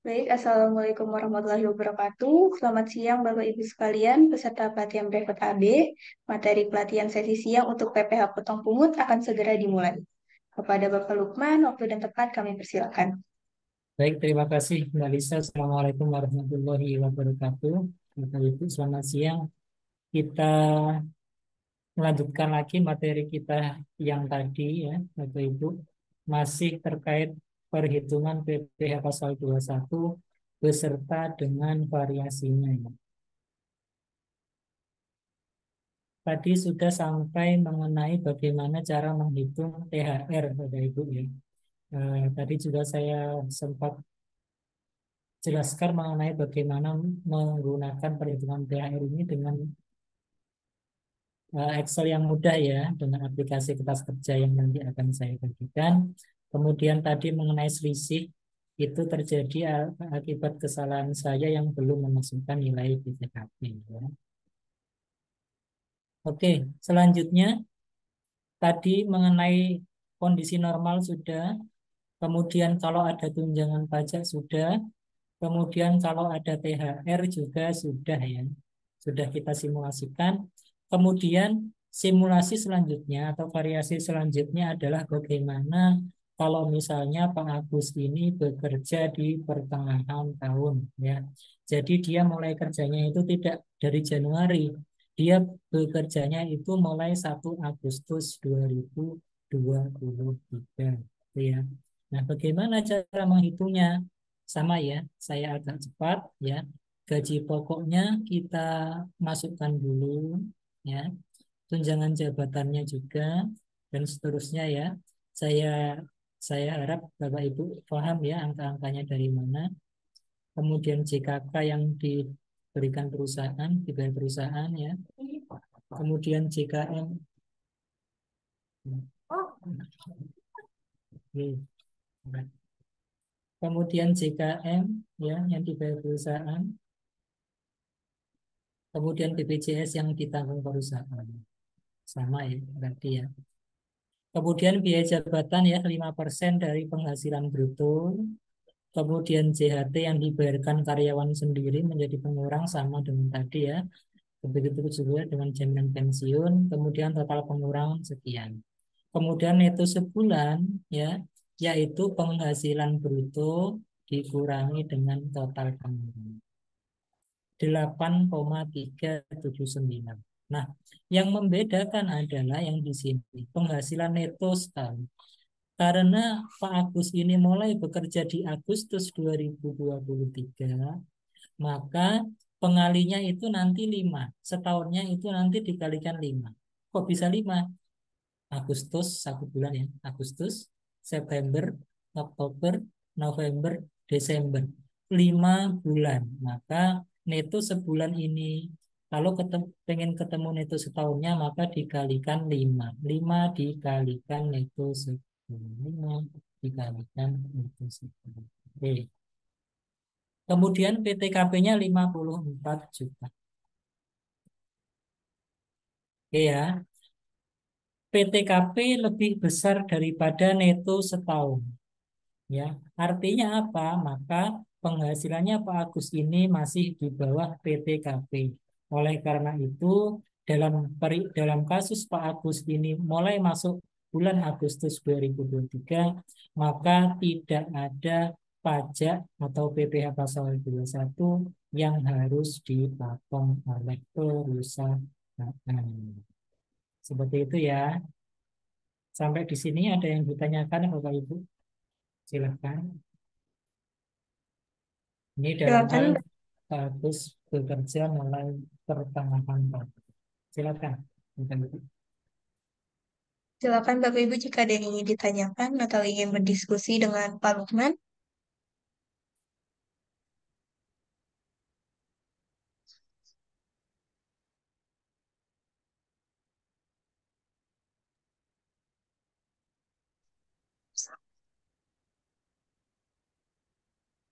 Baik, Assalamualaikum warahmatullahi wabarakatuh. Selamat siang Bapak Ibu sekalian, peserta pelatihan berikut AB. Materi pelatihan sesi siang untuk PPH Potong Pungut akan segera dimulai. Kepada Bapak Lukman, waktu dan tempat kami persilakan. Baik, terima kasih Mbak Lisa. Assalamualaikum warahmatullahi wabarakatuh. Bapak Ibu, selamat siang. Kita melanjutkan lagi materi kita yang tadi ya, Bapak Ibu. Masih terkait perhitungan PPh pasal 21 beserta dengan variasinya. Ya. Tadi sudah sampai mengenai bagaimana cara menghitung THR, Bapak Ibu ya. Tadi juga saya sempat jelaskan mengenai bagaimana menggunakan perhitungan THR ini dengan Excel yang mudah ya, dengan aplikasi kertas kerja yang nanti akan saya bagikan. Kemudian tadi mengenai selisih, itu terjadi akibat kesalahan saya yang belum memasukkan nilai BPKB. Ya. Oke, selanjutnya tadi mengenai kondisi normal sudah, kemudian kalau ada tunjangan pajak sudah, kemudian kalau ada THR juga sudah ya. Sudah kita simulasikan. Kemudian simulasi selanjutnya atau variasi selanjutnya adalah bagaimana kalau misalnya Pak Agus ini bekerja di pertengahan tahun ya. Jadi dia mulai kerjanya itu tidak dari Januari. Dia bekerjanya itu mulai 1 Agustus 2023 ya. Nah, bagaimana cara menghitungnya? Sama ya, saya agak cepat ya. Gaji pokoknya kita masukkan dulu ya. Tunjangan jabatannya juga dan seterusnya ya. Saya saya harap Bapak Ibu paham ya angka-angkanya dari mana. Kemudian JKK yang diberikan perusahaan, dibayar perusahaan ya. Kemudian JKM. Oke. Kemudian JKM ya yang dibayar perusahaan. Kemudian BPJS yang ditanggung perusahaan. Sama ya, berarti ya. Kemudian biaya jabatan ya 5% dari penghasilan bruto. Kemudian JHT yang dibayarkan karyawan sendiri menjadi pengurang sama dengan tadi ya. Begitu juga dengan jaminan pensiun. Kemudian total pengurangan sekian. Kemudian neto sebulan ya, yaitu penghasilan bruto dikurangi dengan total pengurangan. 8,379. Nah, yang membedakan adalah yang di sini penghasilan neto sekali. Karena Pak Agus ini mulai bekerja di Agustus 2023, maka pengalinya itu nanti 5. Setahunnya itu nanti dikalikan 5. Kok bisa 5? Agustus, 1 bulan ya. Agustus, September, Oktober, November, Desember. 5 bulan. Maka neto sebulan ini. Kalau pengen ketemu neto setahunnya, maka dikalikan 5. 5 dikalikan neto sebulan. 5 dikalikan neto sebulan. Oke. Kemudian PTKP-nya 54 juta. Oke ya. PTKP lebih besar daripada neto setahun. Ya, artinya apa? Maka penghasilannya Pak Agus ini masih di bawah PTKP. Oleh karena itu, dalam kasus Pak Agus ini mulai masuk bulan Agustus 2023, maka tidak ada pajak atau PPh pasal 21 yang harus dipotong oleh perusahaan. Seperti itu ya. Sampai di sini ada yang ditanyakan Bapak Ibu? Silakan. Ini dalam hal Silakan, harus bekerja mulai pertengahan tahun. Silakan. silakan Bapak Ibu jika ada yang ingin ditanyakan atau ingin berdiskusi dengan Pak Lukman.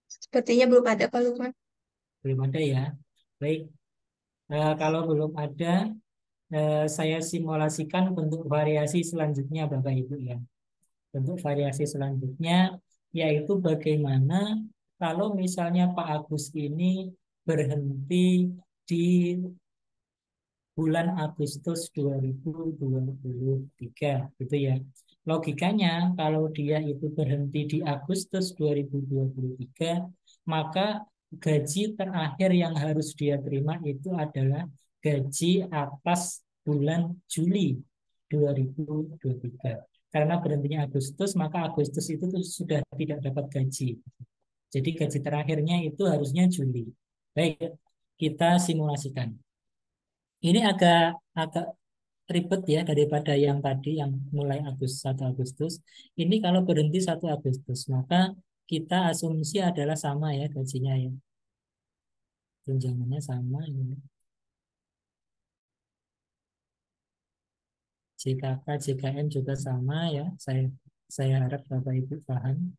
Sepertinya belum ada Pak Lukman. Belum ada ya. Baik. Kalau belum ada, saya simulasikan bentuk variasi selanjutnya, Bapak Ibu ya. Bentuk variasi selanjutnya yaitu bagaimana kalau misalnya Pak Agus ini berhenti di bulan Agustus 2023 gitu ya. Logikanya kalau dia itu berhenti di Agustus 2023, maka gaji terakhir yang harus dia terima itu adalah gaji atas bulan Juli 2023. Karena berhentinya Agustus, maka Agustus itu tuh sudah tidak dapat gaji. Jadi gaji terakhirnya itu harusnya Juli. Baik, kita simulasikan. Ini agak agak ribet ya daripada yang tadi yang mulai 1 Agustus. Ini kalau berhenti 1 Agustus, maka kita asumsi adalah sama ya gajinya ya. Tunjangannya sama ini. JKK, JKM juga sama ya. Saya harap Bapak Ibu paham.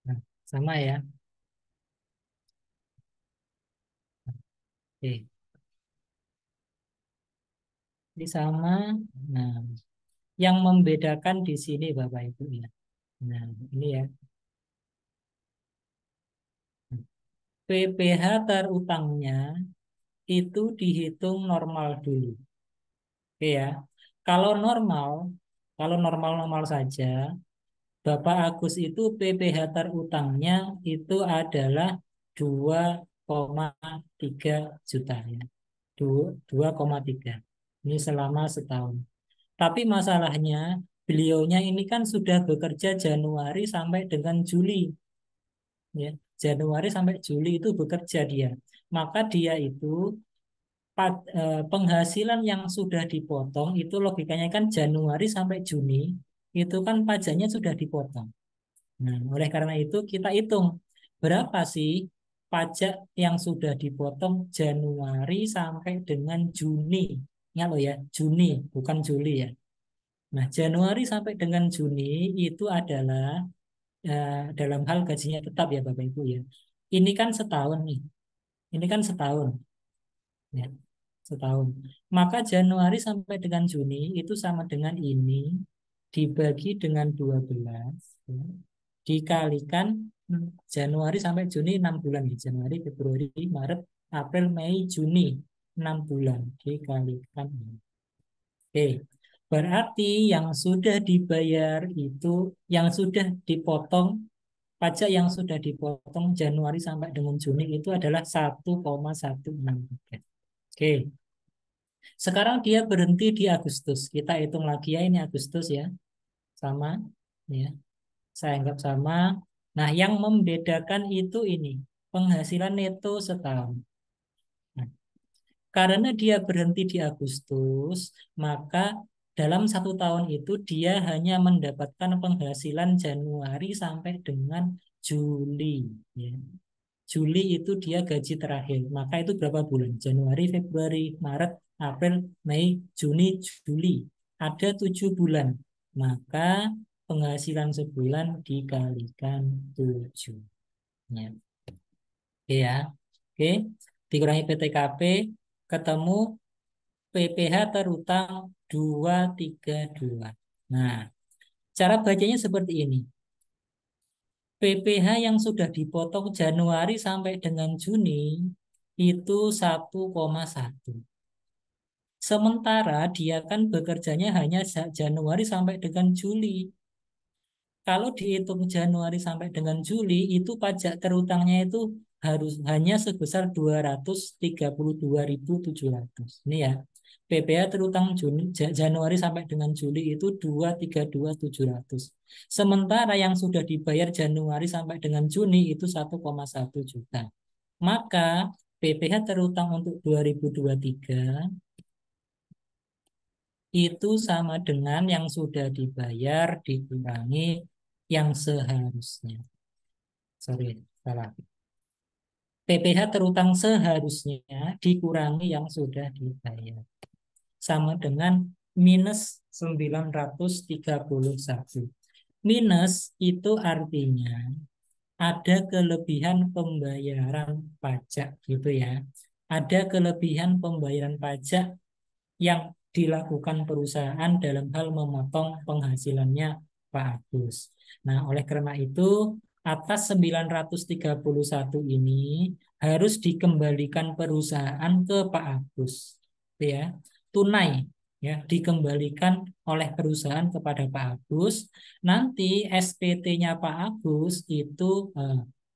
Nah, sama ya. Oke, ini sama. Nah, yang membedakan di sini Bapak Ibu ya. Nah, ini ya. PPh terutangnya itu dihitung normal dulu. Oke ya. Kalau normal, kalau normal-normal saja, Bapak Agus itu PPh terutangnya itu adalah 2,3 juta ya. 2,3. Ini selama setahun. Tapi masalahnya beliaunya ini kan sudah bekerja Januari sampai dengan Juli ya. Januari sampai Juli itu bekerja dia. Maka dia itu penghasilan yang sudah dipotong itu logikanya kan Januari sampai Juni itu kan pajaknya sudah dipotong. Nah, oleh karena itu kita hitung berapa sih pajak yang sudah dipotong Januari sampai dengan Juni. Ingat loh ya, Juni bukan Juli ya. Nah, Januari sampai dengan Juni itu adalah dalam hal gajinya tetap ya Bapak Ibu ya. Ini kan setahun nih. Ini kan setahun. Ya, setahun. Maka Januari sampai dengan Juni itu sama dengan ini dibagi dengan 12 ya, dikalikan Januari sampai Juni 6 bulan ya. Januari, Februari, Maret, April, Mei, Juni 6 bulan dikalikan. Oke. Berarti yang sudah dibayar itu yang sudah dipotong pajak yang sudah dipotong Januari sampai dengan Juni itu adalah 1,163. Oke. Sekarang dia berhenti di Agustus. Kita hitung lagi ya ini Agustus ya. Sama ya. Saya anggap sama. Nah, yang membedakan itu ini penghasilan neto setahun. Nah, karena dia berhenti di Agustus, maka dalam 1 tahun itu dia hanya mendapatkan penghasilan Januari sampai dengan Juli. Ya. Juli itu dia gaji terakhir. Maka itu berapa bulan? Januari, Februari, Maret, April, Mei, Juni, Juli. Ada 7 bulan. Maka penghasilan sebulan dikalikan 7. Ya. Oke ya. Oke. Dikurangi PTKP, ketemu PPh terutang 232. Nah, cara bacanya seperti ini. PPh yang sudah dipotong Januari sampai dengan Juni itu 1,1. Sementara dia kan bekerjanya hanya Januari sampai dengan Juli. Kalau dihitung Januari sampai dengan Juli itu pajak terutangnya itu harus hanya sebesar 232.700. Ini ya. PPh terutang Januari sampai dengan Juli itu 232.700. Sementara yang sudah dibayar Januari sampai dengan Juni itu 1,1 juta. Maka PPh terutang untuk 2023 itu sama dengan yang sudah dibayar dikurangi yang seharusnya. Sorry, salah. PPh terutang seharusnya dikurangi yang sudah dibayar. Sama dengan minus 931. Minus itu artinya ada kelebihan pembayaran pajak gitu ya. Ada kelebihan pembayaran pajak yang dilakukan perusahaan dalam hal memotong penghasilannya Pak Agus. Nah, oleh karena itu atas 931 ini harus dikembalikan perusahaan ke Pak Agus, ya, tunai, ya, dikembalikan oleh perusahaan kepada Pak Agus. Nanti SPT-nya Pak Agus itu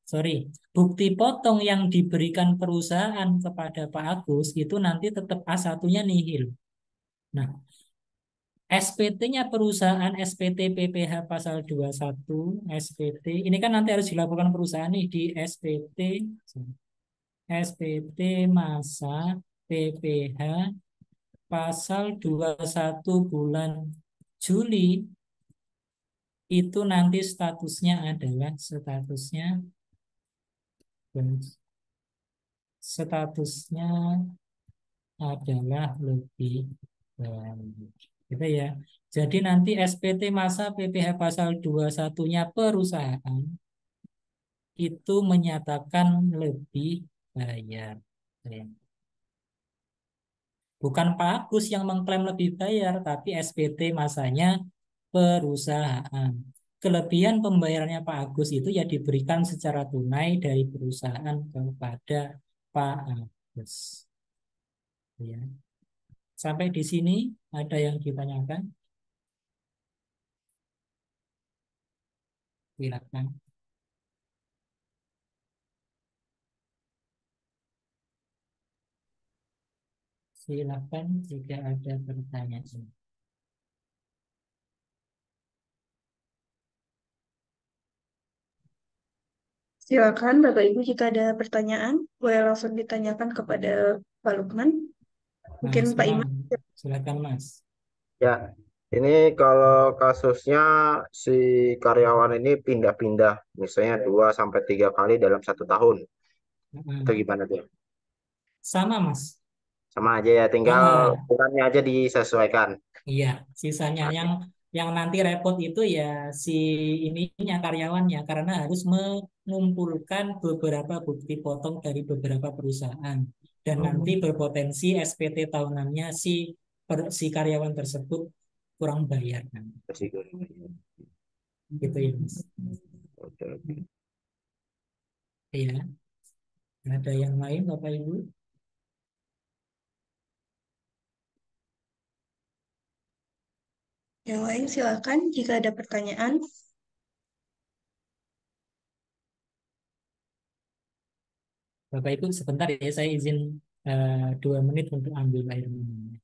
sorry, bukti potong yang diberikan perusahaan kepada Pak Agus itu nanti tetap A1-nya nihil. Nah, SPT-nya perusahaan, SPT PPH pasal 21, SPT, ini kan nanti harus dilaporkan perusahaan nih di SPT, SPT masa PPH pasal 21 bulan Juli, itu nanti statusnya adalah lebih baik. Gitu ya. Jadi nanti SPT masa PPH pasal 21-nya perusahaan itu menyatakan lebih bayar. Ya. Bukan Pak Agus yang mengklaim lebih bayar, tapi SPT masanya perusahaan. Kelebihan pembayarannya Pak Agus itu ya diberikan secara tunai dari perusahaan kepada Pak Agus. Ya. Sampai di sini ada yang ditanyakan? Silakan. Silakan jika ada pertanyaan. Silakan Bapak Ibu jika ada pertanyaan, boleh langsung ditanyakan kepada Pak Lukman. Nah, Mungkin Pak Iman. silakan Mas. Ya, ini kalau kasusnya si karyawan ini pindah-pindah, misalnya 2 sampai 3 kali dalam 1 tahun, itu gimana tuh? Sama Mas. Sama aja ya, tinggal ukurannya aja disesuaikan. Iya, sisanya yang nanti repot itu ya si ininya karyawannya karena harus mengumpulkan beberapa bukti potong dari beberapa perusahaan dan nanti berpotensi SPT tahunannya si karyawan tersebut kurang bayar kan. Gitu ya Mas. Oke, oke. Iya. Ada yang lain Bapak Ibu? Yang lain silakan jika ada pertanyaan. Bapak Ibu sebentar ya, saya izin 2 menit untuk ambil air minum.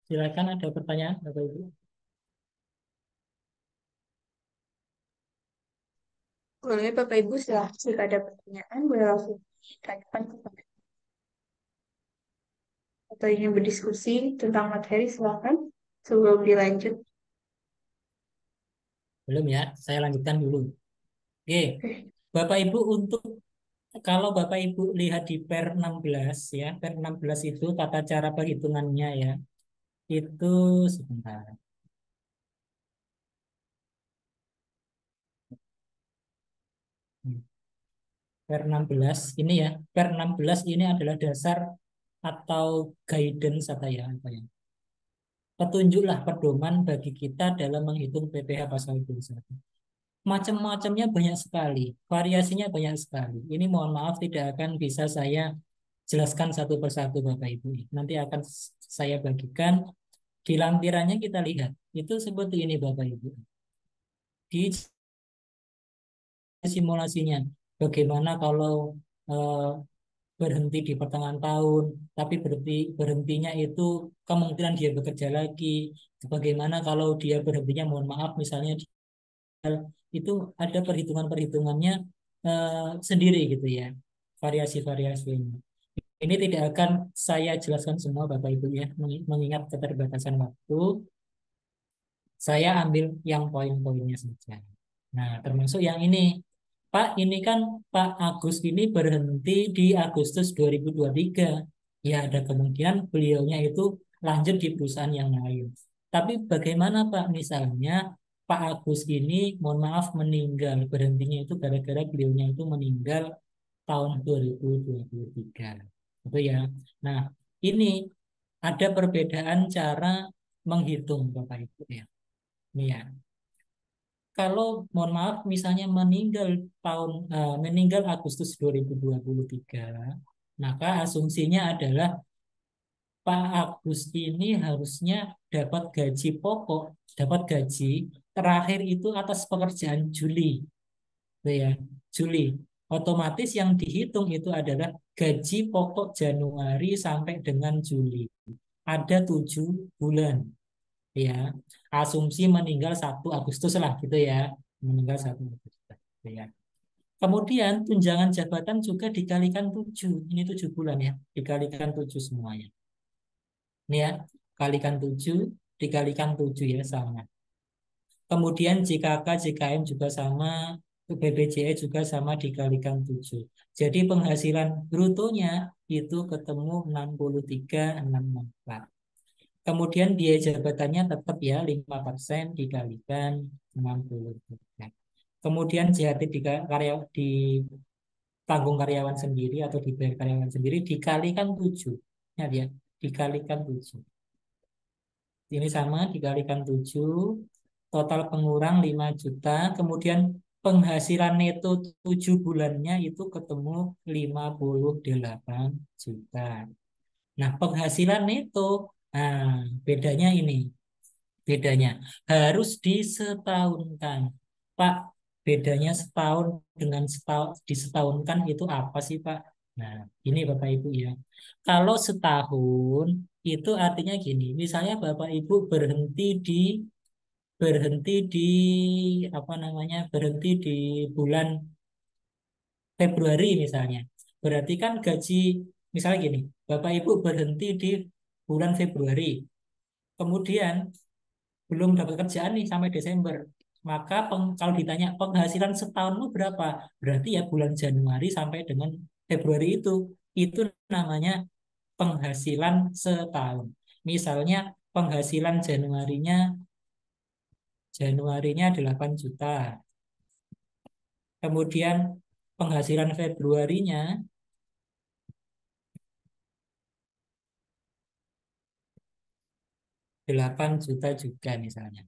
Silakan ada pertanyaan Bapak Ibu. Boleh Bapak Ibu silakan jika ada pertanyaan, boleh langsung ditanyakan kepada atau ingin berdiskusi tentang materi silakan sebelum dilanjut. Belum ya, saya lanjutkan dulu. Oke, Bapak Ibu untuk kalau Bapak Ibu lihat di Per 16 ya, Per 16 itu tata cara perhitungannya ya. Itu sebentar. Per 16 ini ya, Per 16 ini adalah dasar atau guidance apa ya. Petunjuklah pedoman bagi kita dalam menghitung PPh pasal 21. Macam-macamnya banyak sekali, variasinya banyak sekali. Ini mohon maaf tidak akan bisa saya jelaskan satu persatu Bapak Ibu. Nanti akan saya bagikan di lampirannya kita lihat. Itu seperti ini Bapak Ibu. Di simulasinya, bagaimana kalau berhenti di pertengahan tahun, tapi berhentinya itu kemungkinan dia bekerja lagi. Bagaimana kalau dia berhentinya, mohon maaf, misalnya itu ada perhitungan-perhitungannya sendiri gitu ya, variasi-variasinya. Ini tidak akan saya jelaskan semua Bapak Ibu ya, mengingat keterbatasan waktu. Saya ambil yang poin-poinnya saja. Nah, termasuk yang ini. Pak, ini kan Pak Agus ini berhenti di Agustus 2023. Ya, ada kemungkinan beliaunya itu lanjut di perusahaan yang lain. Tapi bagaimana Pak, misalnya Pak Agus ini, mohon maaf, meninggal. Berhentinya itu gara-gara beliaunya itu meninggal tahun 2023. Itu ya. Nah, ini ada perbedaan cara menghitung Bapak Ibu ya. Ini ya. Kalau mohon maaf misalnya meninggal Agustus 2023, maka asumsinya adalah Pak Agus ini harusnya dapat gaji pokok, dapat gaji terakhir itu atas pekerjaan Juli, gitu ya, Juli. Otomatis yang dihitung itu adalah gaji pokok Januari sampai dengan Juli. Ada 7 bulan, ya. Asumsi meninggal 1 Agustus lah, gitu ya. Meninggal 1 Agustus, gitu ya. Kemudian tunjangan jabatan juga dikalikan 7. Ini 7 bulan ya. Dikalikan 7 semuanya. Ini ya. Kalikan 7, dikalikan 7 ya, sama. Kemudian JKK, JKM juga sama. BPJS juga sama, dikalikan 7. Jadi penghasilan brutonya itu ketemu 63.664. Kemudian biaya jabatannya tetap ya 5% dikalikan 63. Kemudian JHT ditanggung karyawan sendiri atau dibayar karyawan sendiri dikalikan 7. Ya, ya, dikalikan 7. Ini sama dikalikan 7. Total pengurang 5 juta. Kemudian penghasilan neto 7 bulannya itu ketemu 58 juta. Nah, penghasilan neto, nah, bedanya ini. Bedanya harus disetahunkan. Pak, bedanya setahun dengan disetahunkan itu apa sih, Pak? Nah, ini Bapak Ibu ya. Kalau setahun itu artinya gini, misalnya Bapak Ibu berhenti di apa namanya? Berhenti di bulan Februari misalnya. Berarti kan gaji misalnya gini, Bapak Ibu berhenti di bulan Februari. Kemudian belum dapat kerjaan nih sampai Desember. Maka kalau ditanya penghasilan setahunmu berapa? Berarti ya bulan Januari sampai dengan Februari itu namanya penghasilan setahun. Misalnya penghasilan Januarinya 8 juta. Kemudian penghasilan Februarinya 8 juta juga misalnya.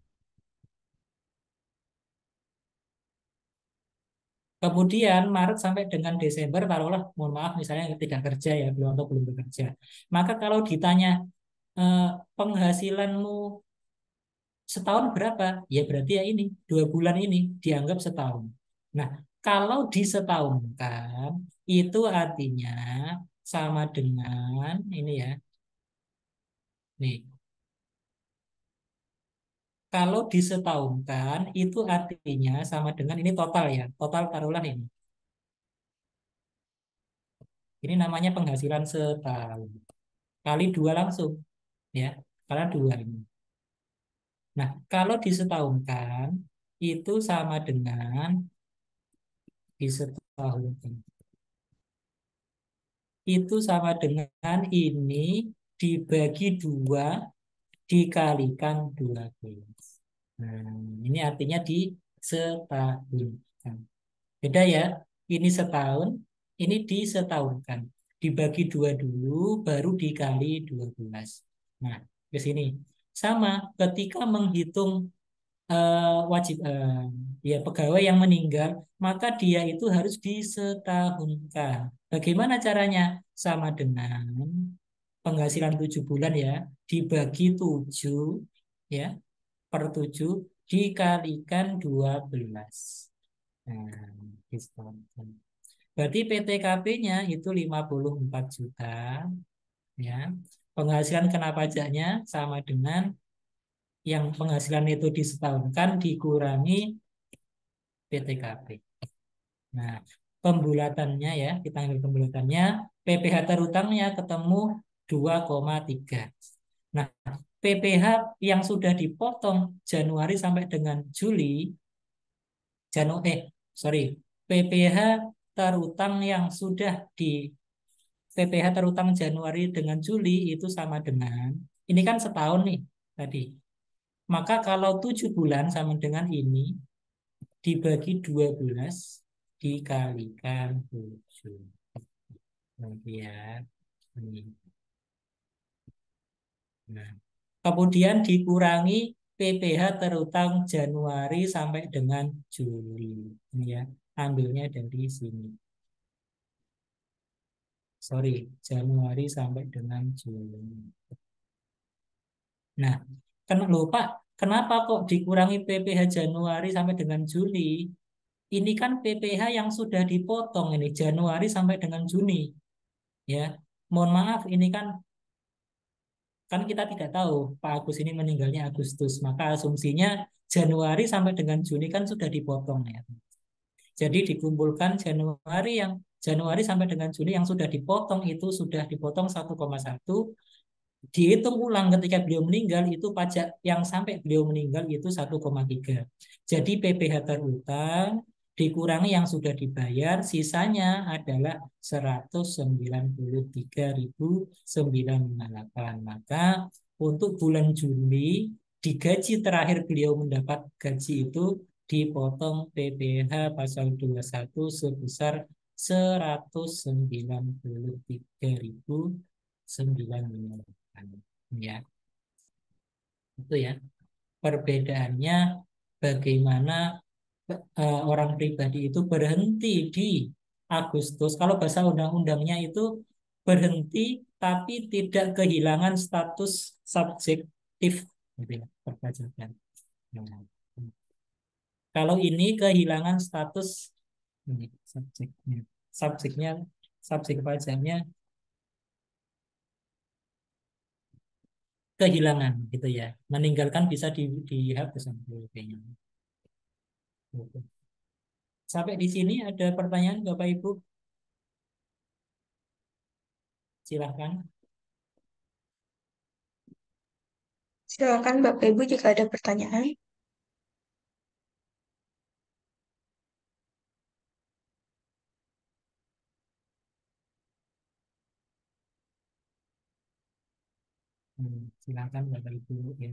Kemudian Maret sampai dengan Desember, taruhlah, mohon maaf, misalnya tidak kerja ya, belum atau belum bekerja. Maka kalau ditanya eh, penghasilanmu setahun berapa? Ya berarti ya ini 2 bulan ini dianggap setahun. Nah, kalau disetahunkan itu artinya sama dengan ini ya. Nih, kalau disetahunkan itu artinya sama dengan ini total ya. Total taruhlah ini. Ini namanya penghasilan setahun. Kali 2 langsung ya. Karena 2 ini. Nah, kalau disetahunkan itu sama dengan disetahunkan. Itu sama dengan ini dibagi 2 dikalikan 12. Nah, ini artinya disetahunkan. Beda ya, ini setahun, ini disetahunkan. Dibagi 2 dulu, baru dikali 12. Nah, ke sini. Sama, ketika menghitung wajib ya pegawai yang meninggal, maka dia itu harus disetahunkan. Bagaimana caranya? Sama dengan penghasilan 7 bulan ya, dibagi 7 ya, per 7 dikalikan 12. Nah, disetahunkan. Berarti PTKP-nya itu 54 juta, ya. Penghasilan kena pajaknya sama dengan yang penghasilan itu disetahunkan dikurangi PTKP. Nah, pembulatannya ya, kita ambil pembulatannya, PPh terutangnya ketemu 2,3. Nah, PPh yang sudah dipotong Januari sampai dengan Juli, sorry, PPh terutang yang sudah di PPh terutang Januari dengan Juli itu sama dengan, ini kan setahun nih tadi. Maka kalau 7 bulan sama dengan ini, dibagi 12 dikalikan 7. Kemudian ini. Nah, kemudian dikurangi PPh terutang Januari sampai dengan Juli. Ini ya, ambilnya dari sini. Sorry, Januari sampai dengan Juli. Nah, kan lupa kenapa kok dikurangi PPh Januari sampai dengan Juli? Ini kan PPh yang sudah dipotong ini Januari sampai dengan Juni. Ya, mohon maaf ini kan kita tidak tahu Pak Agus ini meninggalnya Agustus, maka asumsinya Januari sampai dengan Juni kan sudah dipotong ya. Jadi dikumpulkan Januari sampai dengan Juni yang sudah dipotong itu sudah dipotong 1,1, dihitung ulang ketika beliau meninggal itu pajak yang sampai beliau meninggal itu 1,3. Jadi PPh terutang dikurangi yang sudah dibayar, sisanya adalah 193.958. Maka untuk bulan Juli di gaji terakhir beliau mendapat gaji itu dipotong PPh pasal 21 sebesar 193.958. Ya, itu ya. Perbedaannya bagaimana orang pribadi itu berhenti di Agustus. Kalau bahasa undang-undangnya itu berhenti tapi tidak kehilangan status subjektif, gitu ya, perpajakan. Nah, kalau ini kehilangan status ini subjeknya, subjeknya, subjek pajaknya kehilangan, gitu ya. Meninggalkan bisa dihapus kayaknya. Gitu. Sampai di sini ada pertanyaan Bapak Ibu? Silahkan. Silakan Bapak Ibu jika ada pertanyaan. Silahkan Bapak Ibu ya.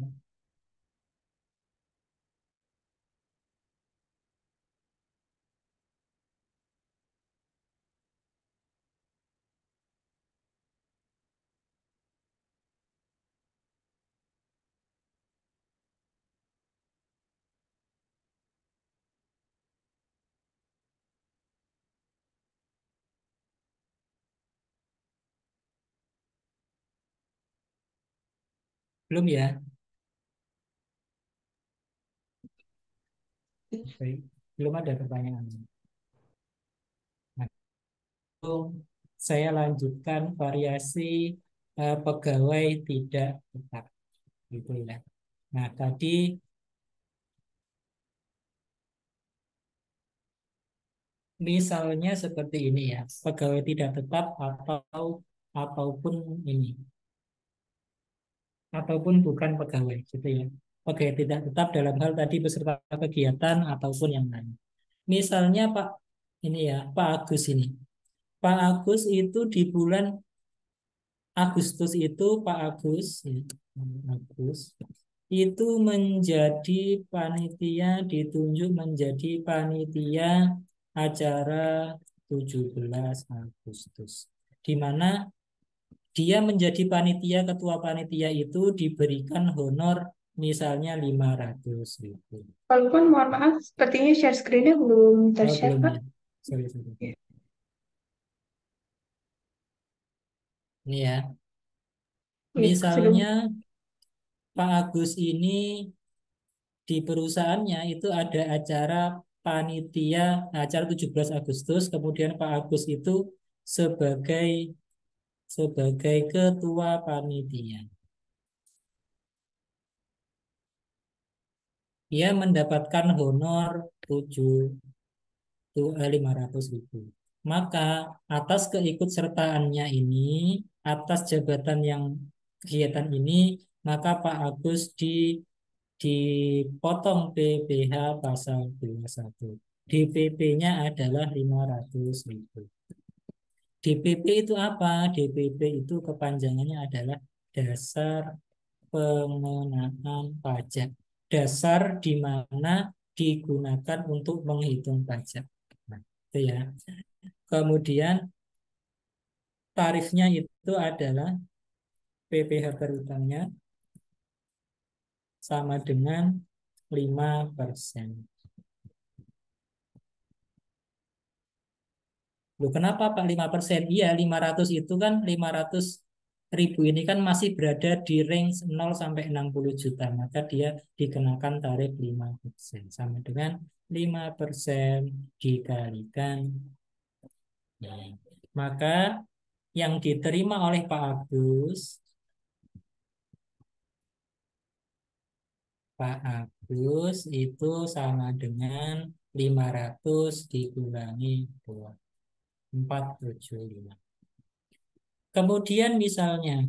Belum ya? Baik. Belum ada pertanyaan. Nah, itu saya lanjutkan variasi pegawai tidak tetap, gitu ya. Nah, tadi misalnya seperti ini ya, pegawai tidak tetap ataupun ini, ataupun bukan pegawai, gitu ya. Oke, tidak tetap dalam hal tadi beserta kegiatan ataupun yang lain. Misalnya Pak ini ya, Pak Agus ini. Pak Agus itu di bulan Agustus itu Pak Agus, ya, Agus itu menjadi panitia, ditunjuk menjadi panitia acara 17 Agustus. Di mana dia menjadi panitia, ketua panitia itu diberikan honor misalnya 500.000. Walaupun mohon maaf, sepertinya share screen-nya belum Oh, tershare, belum Pak. ya. Sorry. Ya. Ini ya. Ya, sudah. Misalnya Pak Agus ini di perusahaannya itu ada acara panitia acara 17 Agustus, kemudian Pak Agus itu sebagai ketua panitia. Dia mendapatkan honor 500.000. Maka atas keikutsertaannya ini, atas jabatan yang kegiatan ini, maka Pak Agus dipotong PPh pasal 21. DPP-nya adalah 500.000. DPP itu apa? DPP itu kepanjangannya adalah dasar pengenaan pajak. Dasar di mana digunakan untuk menghitung pajak. Nah, itu ya. Kemudian tarifnya itu adalah PPh berhutangnya sama dengan 5%. Loh, kenapa Pak 5%? Iya, 500 itu kan 500.000 ini kan masih berada di range 0 sampai 60 juta. Maka dia dikenakan tarif 5%. Sama dengan 5% dikalikan. Nah, maka yang diterima oleh Pak Agus itu sama dengan 500 dikurangi 2. 475. Kemudian misalnya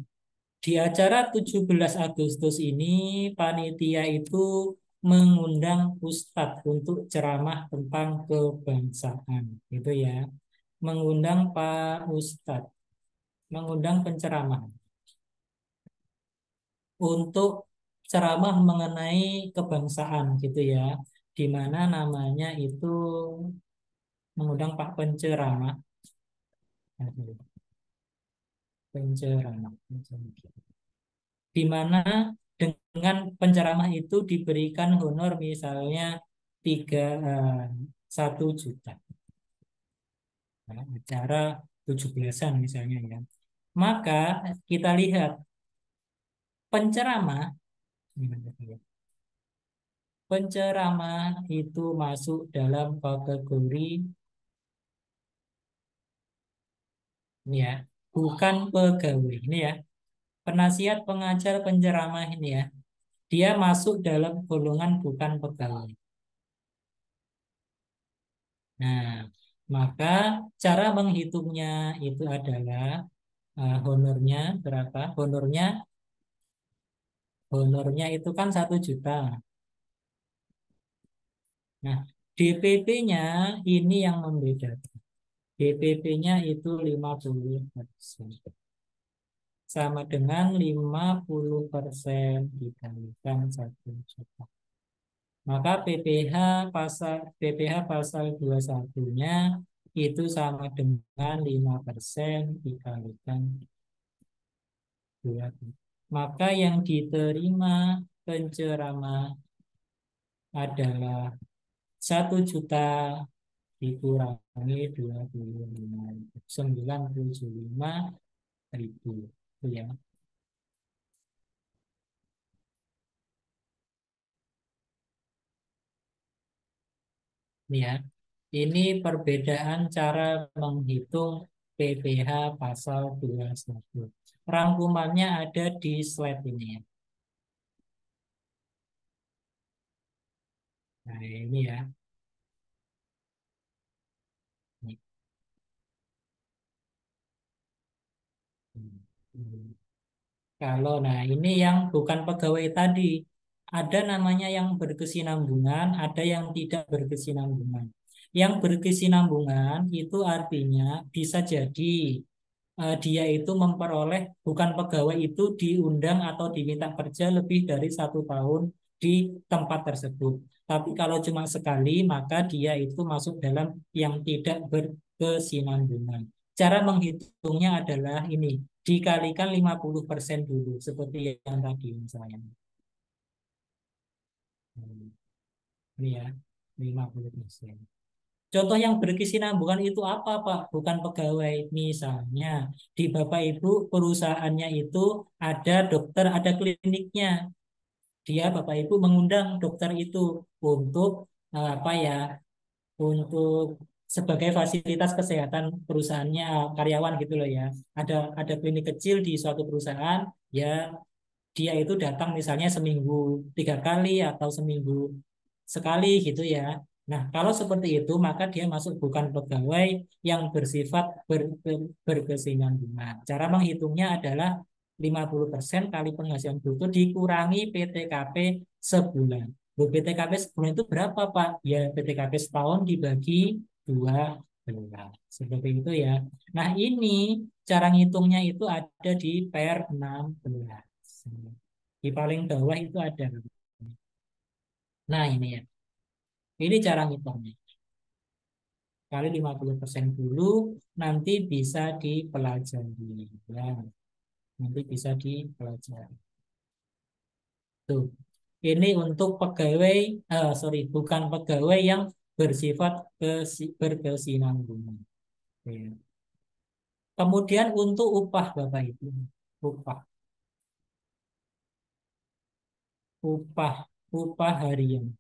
di acara 17 Agustus ini panitia itu mengundang ustadz untuk ceramah tentang kebangsaan, gitu ya. Mengundang Pak Ustadz, mengundang penceramah untuk ceramah mengenai kebangsaan, gitu ya. Di mana namanya itu mengundang Pak penceramah. Di mana dengan penceramah itu diberikan honor misalnya 1 juta. Nah, acara 17-an misalnya ya. Maka kita lihat penceramah itu masuk dalam kategori ini ya, bukan pegawai ini ya. Penasihat, pengajar, penceramah ini ya, dia masuk dalam golongan bukan pegawai. Nah, maka cara menghitungnya itu adalah honornya berapa? Honornya itu kan 1 juta. Nah, DPP-nya ini yang membedakan. DPP-nya itu 50%. Sama dengan 50% dikalikan 1 juta. Maka PPh pasal 21-nya itu sama dengan 5% dikalikan 2. Maka yang diterima penceramah adalah 1 juta dikurangi 95.000 ya. Ini ya. Ini perbedaan cara menghitung PPh pasal 21. Rangkumannya ada di slide ini ya. Nah, ini ya. Ini. Nah ini yang bukan pegawai tadi. Ada namanya yang berkesinambungan, ada yang tidak berkesinambungan. Yang berkesinambungan itu artinya bisa jadi dia itu memperoleh, bukan pegawai itu diundang atau diminta kerja lebih dari 1 tahun di tempat tersebut. Tapi kalau cuma sekali, maka dia itu masuk dalam yang tidak berkesinambungan. Cara menghitungnya adalah ini, dikalikan 50% dulu, seperti yang tadi misalnya. Ini ya, 50%. Contoh yang berkesinambungan itu apa, Pak? Bukan pegawai. Misalnya, di Bapak Ibu perusahaannya itu ada dokter, ada kliniknya. Dia Bapak Ibu mengundang dokter itu untuk apa ya? untuk sebagai fasilitas kesehatan perusahaannya karyawan gitu loh ya. Ada klinik kecil di suatu perusahaan, ya dia itu datang misalnya seminggu 3 kali atau seminggu sekali gitu ya. Nah, kalau seperti itu maka dia masuk bukan pegawai yang bersifat berkesinambungan. Cara menghitungnya adalah 50% kali penghasilan bruto dikurangi PTKP sebulan. PTKP sebulan itu berapa, Pak? Ya, PTKP setahun dibagi 12. Seperti itu ya. Nah, ini cara ngitungnya itu ada di per 16. Di paling bawah itu ada. Nah, ini ya. Ini cara ngitungnya. Kali 50% dulu, nanti bisa dipelajari. Ya, nanti bisa dipelajari. Tuh. Ini untuk pegawai, sorry, bukan pegawai yang bersifat berkesinambungan. Ya. Kemudian untuk upah Bapak Ibu, upah, upah, upah harian.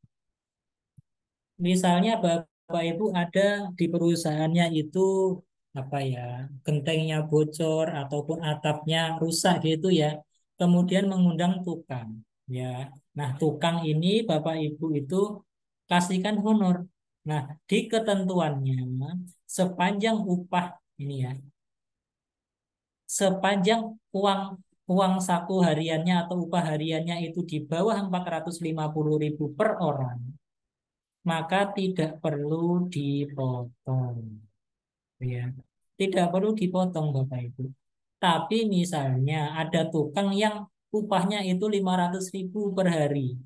Misalnya Bapak Ibu ada di perusahaannya itu apa ya, gentengnya bocor ataupun atapnya rusak gitu ya. Kemudian mengundang tukang ya. Nah, tukang ini Bapak Ibu itu kasihkan honor. Nah, di ketentuannya sepanjang upah ini ya, sepanjang uang uang saku hariannya atau upah hariannya itu di bawah 450.000 per orang, maka tidak perlu dipotong ya. Tidak perlu dipotong Bapak Ibu. Tapi misalnya ada tukang yang upahnya itu 500.000 per hari.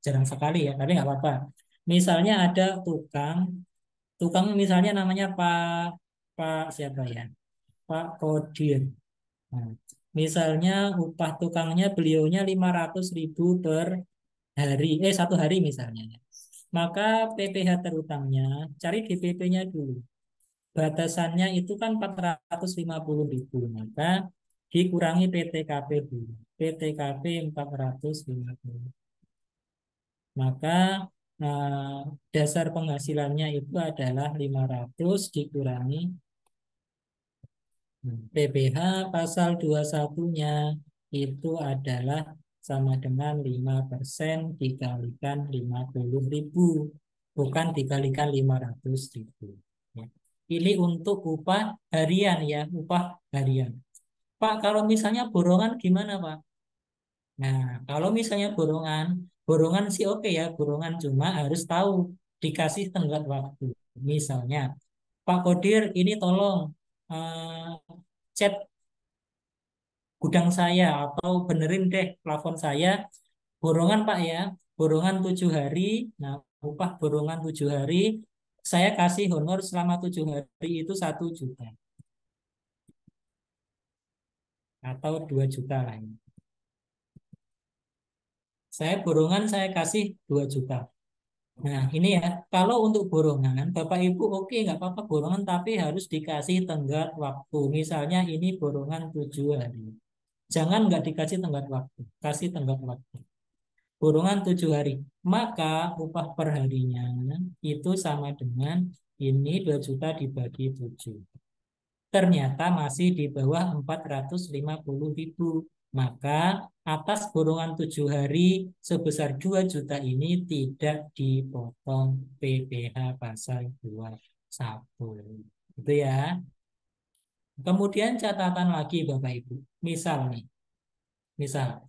Jarang sekali ya, tapi nggak apa-apa. Misalnya ada tukang, tukang misalnya namanya Pak siapa ya? Pak Kodir. Nah, misalnya upah tukangnya beliaunya 500.000 per hari, 1 hari misalnya. Maka PPh terutangnya, cari DPP-nya dulu. Batasannya itu kan 450.000, maka dikurangi PTKP dulu. PTKP 450. Maka eh, dasar penghasilannya itu adalah 500 dikurangi PPh pasal 21-nya itu adalah sama dengan 5% dikalikan 50.000, bukan dikalikan 500.000. Ya. Ini untuk upah harian ya, upah harian. Pak, kalau misalnya borongan gimana, Pak? Nah, kalau misalnya borongan, borongan sih oke ya, borongan cuma harus tahu dikasih tenggat waktu. Misalnya, Pak Kodir ini tolong cat gudang saya atau benerin deh plafon saya, borongan Pak ya, borongan 7 hari. Nah, upah borongan 7 hari, saya kasih honor selama 7 hari itu 1 juta atau 2 juta lah. Saya borongan saya kasih 2 juta. Nah, ini ya, kalau untuk borongan, Bapak Ibu oke nggak apa-apa borongan, tapi harus dikasih tenggat waktu. Misalnya ini borongan 7 hari. Jangan nggak dikasih tenggat waktu, kasih tenggat waktu. Borongan 7 hari. Maka upah per harinya itu sama dengan ini 2 juta dibagi 7. Ternyata masih di bawah 450.000. Maka atas borongan 7 hari sebesar 2 juta ini tidak dipotong PPh pasal 21. Itu ya. Kemudian catatan lagi Bapak Ibu. Misal nih, misal.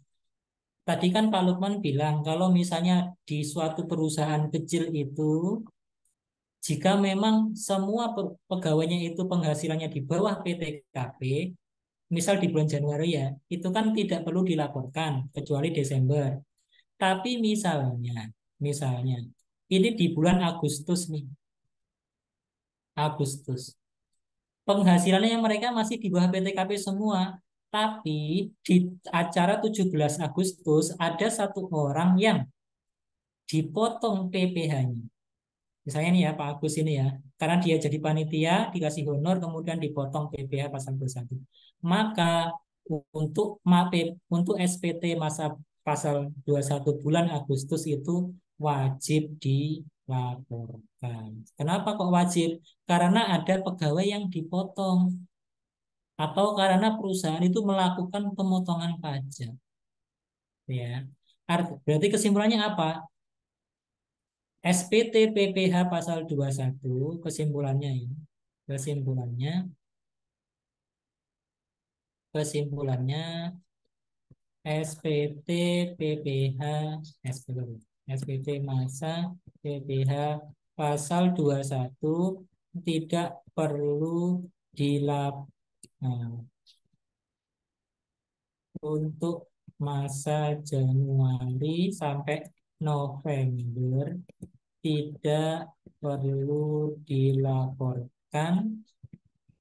Tadi kan Pak Lukman bilang kalau misalnya di suatu perusahaan kecil itu, jika memang semua pegawainya itu penghasilannya di bawah PTKP, misal di bulan Januari ya, itu kan tidak perlu dilaporkan kecuali Desember. Tapi misalnya, ini di bulan Agustus nih, Agustus. Penghasilannya yang mereka masih di bawah PTKP semua. Tapi di acara 17 Agustus ada satu orang yang dipotong PPh-nya. Misalnya nih ya Pak Agus ini ya, karena dia jadi panitia, dikasih honor, kemudian dipotong PPh pasal 21. Maka untuk MAP, untuk SPT masa pasal 21 bulan Agustus itu wajib dilaporkan. Kenapa kok wajib? Karena ada pegawai yang dipotong atau karena perusahaan itu melakukan pemotongan pajak. Ya. Berarti kesimpulannya apa? SPT PPh pasal 21 kesimpulannya ini. Kesimpulannya SPT PPh SPT masa PPh pasal 21 tidak perlu dilaporkan untuk masa Januari sampai November tidak perlu dilaporkan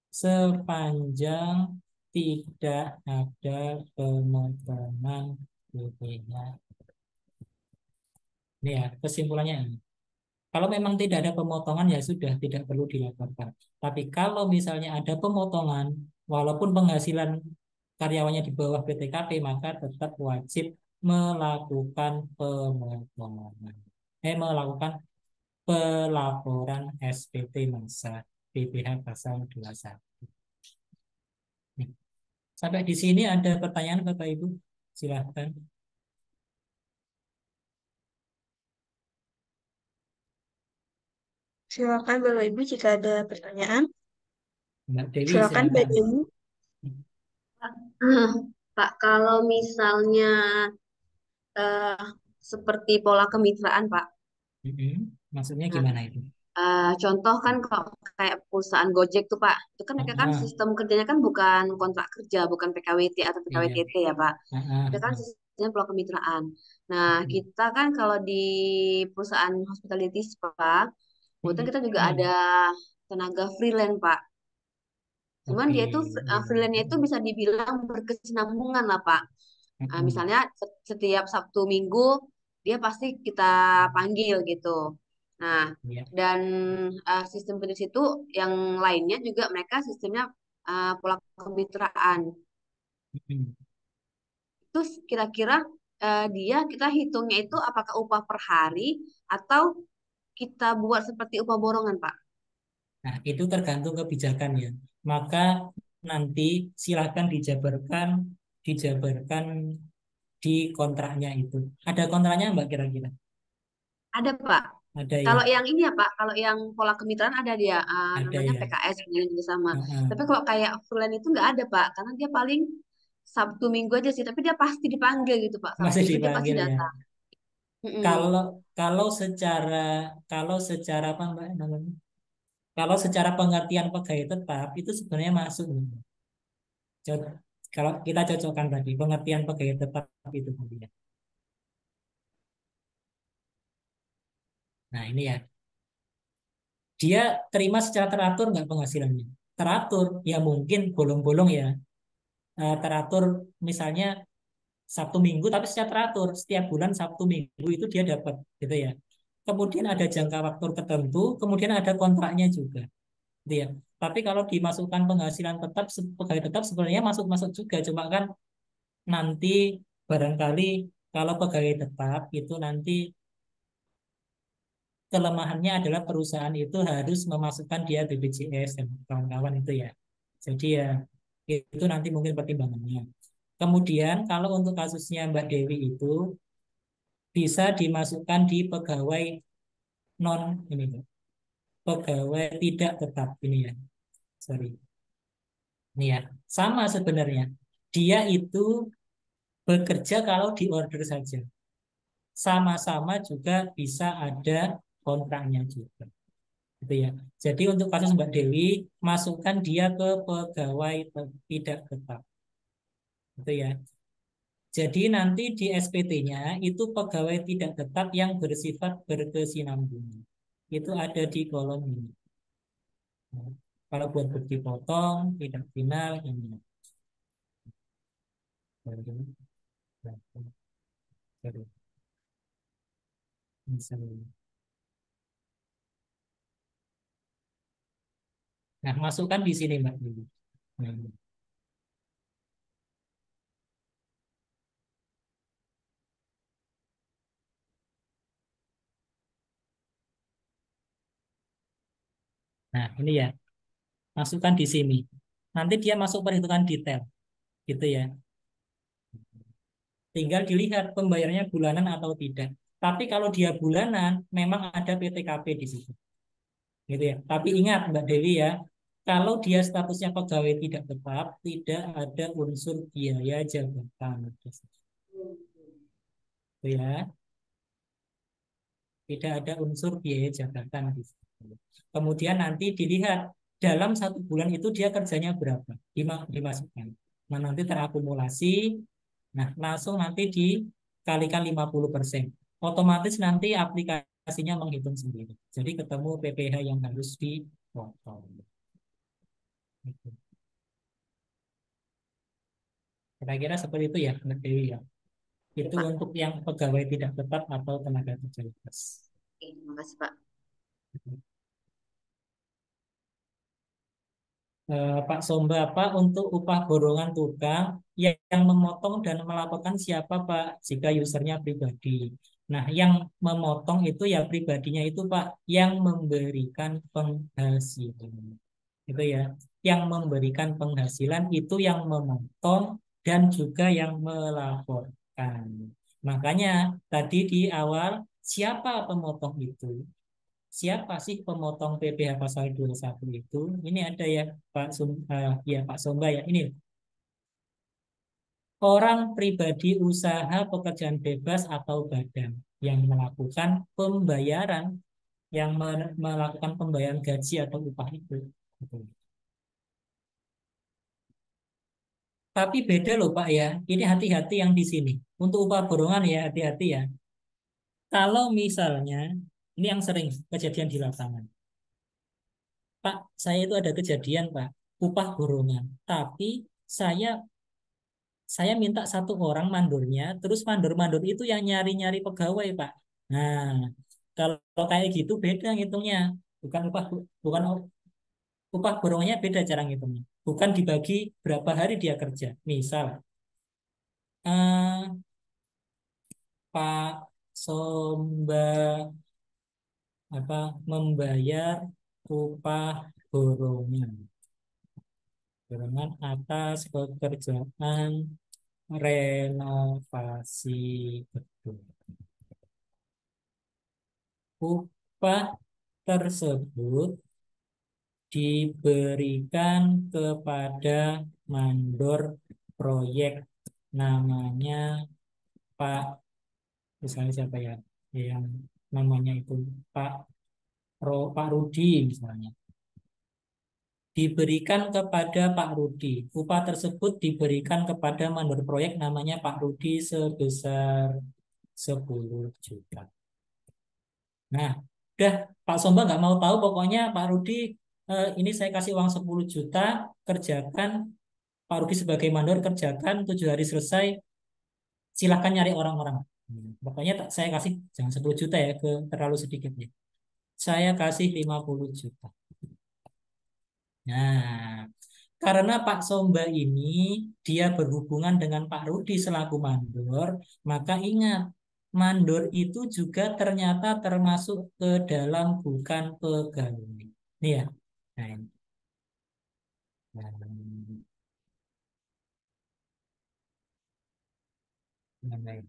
sepanjang tidak ada pemotongan BPH. Ini ya kesimpulannya. Kalau memang tidak ada pemotongan ya sudah tidak perlu dilaporkan. Tapi kalau misalnya ada pemotongan, walaupun penghasilan karyawannya di bawah PTKP, maka tetap wajib melakukan pemotongan. Melakukan pelaporan SPT masa PPh pasal 21. Nih, sampai di sini ada pertanyaan Bapak Ibu? Silahkan. Silakan Bapak Ibu jika ada pertanyaan. Mbak Dewi Silakan Mbak silahkan. Dewi. Pak, kalau misalnya eh, seperti pola kemitraan, Pak. Maksudnya Nah, gimana itu? contoh kan kalau kayak perusahaan Gojek tuh, Pak, itu kan mereka kan Ah, sistem kerjanya kan bukan kontrak kerja, bukan PKWT atau iya. PKWTT ya, Pak. Itu kan sistemnya pola kemitraan. Nah, kita kan kalau di perusahaan hospitality, Pak, kemudian kita juga ada tenaga freelance, Pak. Cuman Oke. dia itu freelance-nya itu bisa dibilang berkesinambungan lah, Pak. Misalnya setiap Sabtu Minggu dia pasti kita panggil gitu. Nah, Iya. dan sistem bisnis itu yang lainnya juga mereka sistemnya pola kemitraan. Terus kira-kira dia kita hitungnya itu apakah upah per hari atau kita buat seperti upah borongan, Pak? Nah, itu tergantung kebijakan ya. Maka nanti silakan dijabarkan di kontraknya itu. Ada kontraknya Mbak kira-kira? Ada, Pak. Ada ya? Kalau yang ini ya Pak, kalau yang pola kemitraan ada dia Ada namanya ya? PKS yang bersama. Heeh. Tapi kalau kayak freelance itu nggak ada Pak, karena dia paling Sabtu Minggu aja sih. Tapi dia pasti dipanggil gitu Pak. Sabtu Masih Minggu dia pasti dipanggil ya. datang. Mm-mm. Kalau kalau secara apa Mbak namanya? Kalau secara pengertian pegawai tetap itu sebenarnya masuk. Kalau kita cocokkan tadi pengertian pegawai tetap itu tadi ya. Nah ini ya, dia terima secara teratur nggak penghasilannya? Teratur, ya mungkin bolong-bolong ya. Teratur misalnya Sabtu Minggu tapi secara teratur setiap bulan Sabtu Minggu itu dia dapat gitu ya. Kemudian ada jangka waktu tertentu, kemudian ada kontraknya juga, gitu ya. Tapi kalau dimasukkan penghasilan tetap pegawai tetap sebenarnya masuk-masuk juga, cuma kan nanti barangkali kalau pegawai tetap itu nanti kelemahannya adalah perusahaan itu harus memasukkan dia BPJS dan kawan-kawan itu ya. Jadi ya itu nanti mungkin pertimbangannya. Kemudian kalau untuk kasusnya Mbak Dewi itu bisa dimasukkan di pegawai non ini Mbak. Pegawai tidak tetap ini ya. Sorry. Ini ya. Sama sebenarnya. Dia itu bekerja kalau di order saja. Sama-sama juga bisa ada kontraknya juga. Gitu ya. Jadi untuk kasus Mbak Dewi, masukkan dia ke pegawai tidak tetap. Gitu ya. Jadi nanti di SPT-nya itu pegawai tidak tetap yang bersifat berkesinambungan. Itu ada di kolom ini. Nah, kalau buat bukti potong, tidak final, ini. Misalnya. Nah, masukkan di sini Mbak Dewi. Nah, Nah, ini ya, masukkan di sini. Nanti dia masuk perhitungan detail, gitu ya. Tinggal dilihat pembayarannya bulanan atau tidak. Tapi kalau dia bulanan, memang ada PTKP di situ. Gitu ya. Tapi ingat Mbak Dewi ya, kalau dia statusnya pegawai tidak tetap, tidak ada unsur biaya jabatan. Gitu ya. Tidak ada unsur biaya jabatan di situ. Kemudian nanti dilihat dalam 1 bulan itu dia kerjanya berapa, dimasukkan. Nah, nanti terakumulasi, nah langsung nanti dikalikan 50%. Otomatis nanti aplikasinya menghitung sendiri. Jadi ketemu PPh yang harus dipotong. Gitu. Kira-kira seperti itu ya, Mbak Dewi ya. Itu Pak. untuk yang pegawai tidak tetap atau tenaga kerja lepas. Oke, terima kasih Pak. Pak Somba, Pak, untuk upah borongan tukang yang memotong dan melaporkan siapa Pak jika usernya pribadi. Nah, yang memotong itu ya pribadinya itu Pak yang memberikan penghasilan. Itu ya. Yang memberikan penghasilan itu yang memotong dan juga yang melaporkan. Makanya tadi di awal siapa pemotong itu? Siapa sih pemotong PPh pasal 21 itu? Ini ada ya ya Pak Somba ya. Ini orang pribadi usaha pekerjaan bebas atau badan yang melakukan pembayaran, yang melakukan pembayaran gaji atau upah itu. Gitu. Tapi beda loh Pak ya. Ini hati-hati yang di sini. Untuk upah borongan ya hati-hati ya. Kalau misalnya ini yang sering kejadian di lapangan. Pak, saya itu ada kejadian, Pak, upah borongan. Tapi saya saya minta 1 orang mandornya, terus mandor-mandor itu yang nyari-nyari pegawai, Pak. Nah, kalau kayak gitu beda ngitungnya. Bukan bukan upah borongannya beda cara ngitungnya. Bukan dibagi berapa hari dia kerja. Misal, eh, Pak Somba membayar upah borongan. Borongan atas pekerjaan renovasi gedung. Upah tersebut diberikan kepada mandor proyek namanya Pak, misalnya siapa ya, yang namanya itu Pak Rudi misalnya. Diberikan kepada Pak Rudi. Upah tersebut diberikan kepada mandor proyek namanya Pak Rudi sebesar 10 juta. Nah, udah Pak Somba nggak mau tahu, pokoknya Pak Rudi ini saya kasih uang 10 juta, kerjakan. Pak Rudi sebagai mandor kerjakan, 7 hari selesai, silahkan nyari orang-orang. Pokoknya saya kasih jangan 10 juta ya, terlalu sedikit ya. Saya kasih 50 juta. Nah, karena Pak Somba ini dia berhubungan dengan Pak Rudi selaku mandor, maka ingat, mandor itu juga ternyata termasuk ke dalam bukan pegawai. Ini ya. Nah, ini.